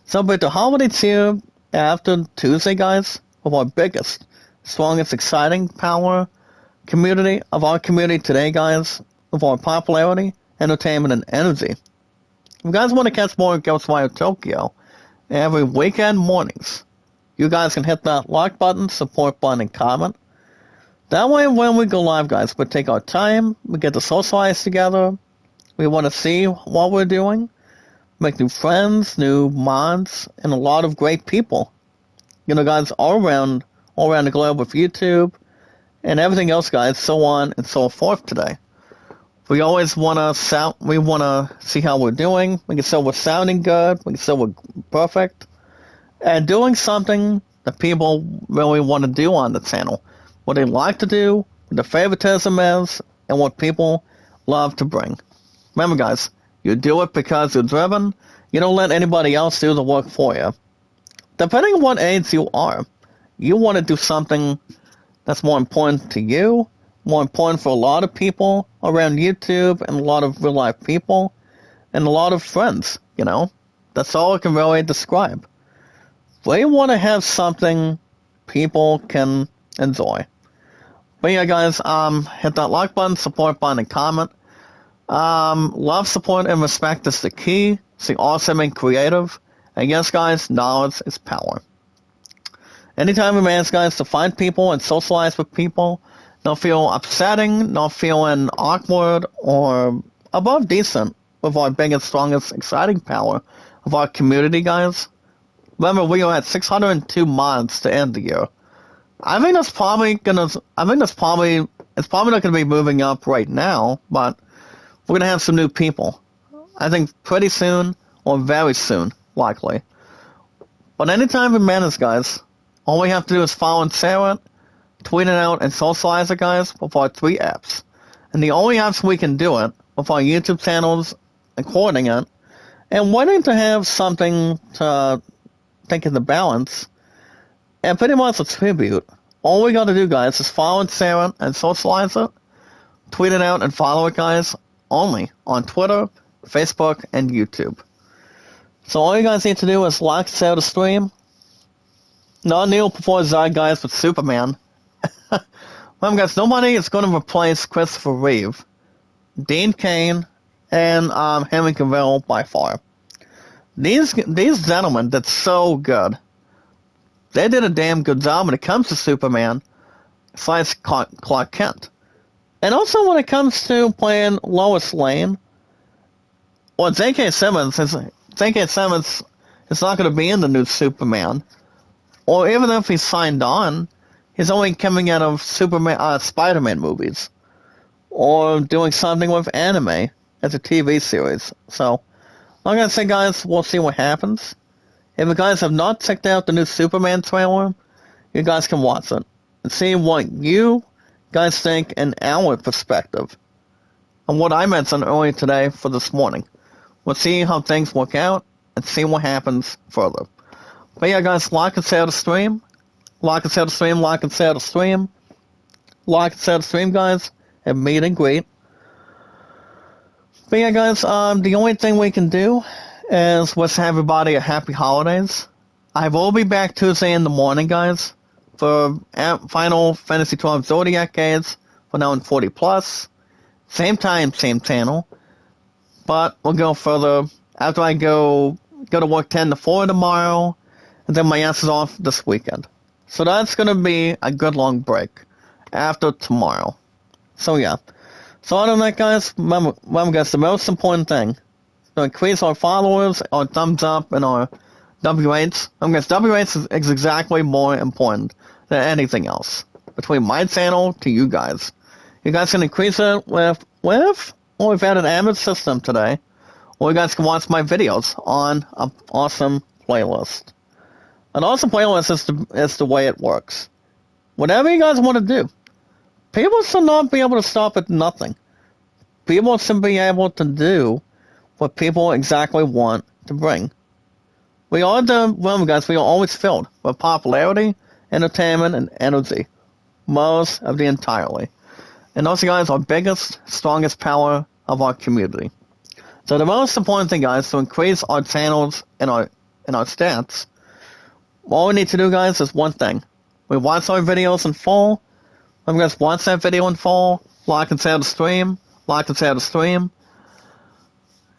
celebrate the holidays here after Tuesday, guys, with our biggest, strongest, exciting power community of our community today, guys, with our popularity, entertainment, and energy. If you guys want to catch more Ghostwire Tokyo every weekend mornings, you guys can hit that like button, support button, and comment. That way, when we go live, guys, we take our time, we get to socialize together, we want to see what we're doing, make new friends, new mods, and a lot of great people. You know, guys, all around the globe with YouTube and everything else, guys, so on and so forth today. We always want to see how we're doing. We can say we're sounding good. We can say we're perfect. And doing something that people really want to do on the channel. What they like to do, what the favoritism is, and what people love to bring. Remember, guys, you do it because you're driven. You don't let anybody else do the work for you. Depending on what age you are, you want to do something that's more important to you, more important for a lot of people around YouTube, and a lot of real life people, and a lot of friends, you know? That's all I can really describe. We want to have something people can enjoy. But yeah, guys, hit that like button, support button, and comment. Love, support, and respect is the key. Stay awesome and creative. And yes, guys, knowledge is power. Anytime we manage, guys, to find people and socialize with people, not feel upsetting, not feeling awkward, or above decent with our biggest, strongest, exciting power of our community, guys. Remember, we are at 602 mods to end the year. It's probably not gonna be moving up right now, but we're gonna have some new people. I think pretty soon, or very soon, likely. But anytime we manage, guys, all we have to do is follow and share it, tweet it out, and socialize it, guys, with our 3 apps. And the only apps we can do it with our YouTube channels, recording it, and wanting to have something to take in the balance, and pretty much a tribute. All we gotta do, guys, is follow and share it, and socialize it, tweet it out, and follow it, guys, only on Twitter, Facebook, and YouTube. So all you guys need to do is like, share the stream. Not Neil before Zod, guys, with Superman. Remember, guys, nobody is going to replace Christopher Reeve, Dean Cain, and Henry Cavill by far. these gentlemen did so good. They did a damn good job when it comes to Superman slash Clark Kent. And also when it comes to playing Lois Lane, well, J.K. Simmons is not going to be in the new Superman. Or even if he's signed on, he's only coming out of Spider-Man movies. Or doing something with anime as a TV series. So, I'm going to say, guys, we'll see what happens. If you guys have not checked out the new Superman trailer, you guys can watch it and see what you guys think in our perspective. And what I mentioned earlier today for this morning. We'll see how things work out and see what happens further. But yeah, guys, like and share the stream. Like and share the stream, like and share the stream. Like and share the stream, guys, and meet and greet. But yeah, guys, the only thing we can do is wish everybody a happy holidays. I will be back Tuesday in the morning, guys, for Final Fantasy XII Zodiac Games for now in 40+. Same time, same channel. But we'll go further after I go to work 10 to 4 tomorrow, and then my ass is off this weekend. So that's going to be a good long break after tomorrow. So yeah. So other than that, guys, remember guys, the most important thing, to increase our followers, our thumbs up, and our W8s. Guys, W8s is exactly more important than anything else. Between my channel to you guys. You guys can increase it with well, we've added an Amazon system today. Or you guys can watch my videos on an awesome playlist. An awesome playlist is the way it works. Whatever you guys want to do. People should not be able to stop at nothing. People should be able to do what people exactly want to bring. Remember guys, we are always filled with popularity, entertainment, and energy. Most of the entirely. And also, guys, our biggest, strongest power of our community. So the most important thing, guys, to increase our channels and our stats, all we need to do, guys, is one thing. We watch our videos in full. Let me guys watch that video in full. Like and share the stream. Like and share the stream.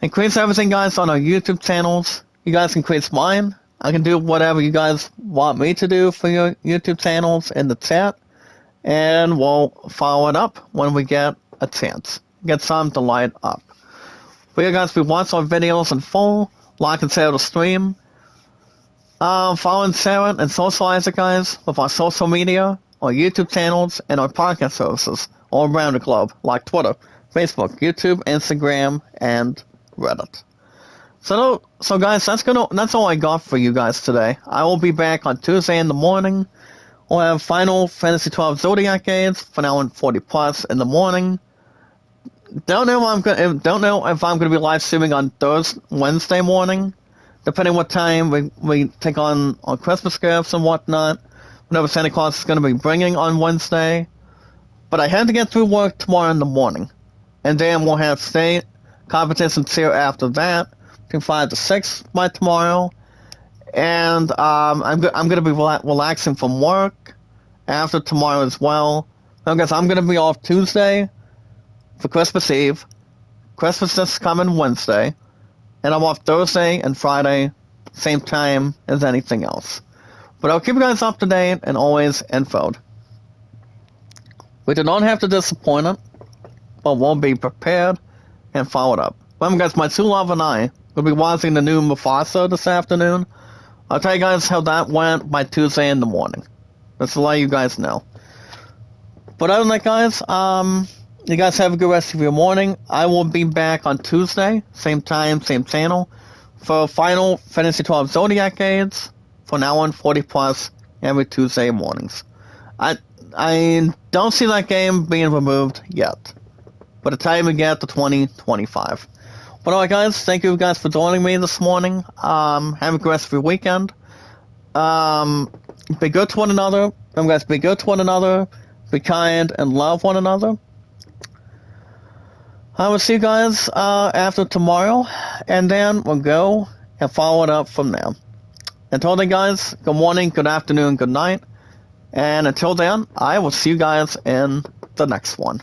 Increase everything, guys, on our YouTube channels. You guys can increase mine. I can do whatever you guys want me to do for your YouTube channels in the chat. And we'll follow it up when we get a chance. Get something to light up. But yeah, guys, we watch our videos in full. Like and share the stream. Follow and share it and socialize it, guys, with our social media, our YouTube channels, and our podcast services all around the globe, like Twitter, Facebook, YouTube, Instagram, and Reddit. So guys, that's all I got for you guys today. I will be back on Tuesday in the morning. We'll have Final Fantasy XII Zodiac Games for now in 40+ in the morning. Don't know if I'm gonna be live streaming on Wednesday morning, depending what time we take on our Christmas gifts and whatnot. Whatever Santa Claus is gonna be bringing on Wednesday. But I had to get through work tomorrow in the morning, and then we'll have state competitions here after that, between 5 to 6 by tomorrow. And I'm gonna be relaxing from work after tomorrow as well. I guess I'm gonna be off Tuesday for Christmas Eve. Christmas is coming Wednesday, and I'm off Thursday and Friday, same time as anything else. But I'll keep you guys up to date and always infoed. We do not have to disappoint it, but we'll be prepared and followed up. Remember, guys, my true love and I will be watching the new Mufasa this afternoon. I'll tell you guys how that went by Tuesday in the morning. Just to let you guys know. But other than that, guys, you guys have a good rest of your morning. I will be back on Tuesday, same time, same channel, for Final Fantasy XII Zodiac Games, for now on 40+ every Tuesday mornings. I don't see that game being removed yet. By the time we get to 2025. But alright, guys, thank you guys for joining me this morning. Have a good rest of your weekend. Be good to one another. Guys, be good to one another. Be kind and love one another. I will see you guys after tomorrow, and then we'll go and follow it up from there. Until then, guys, good morning, good afternoon, good night. And until then, I will see you guys in the next one.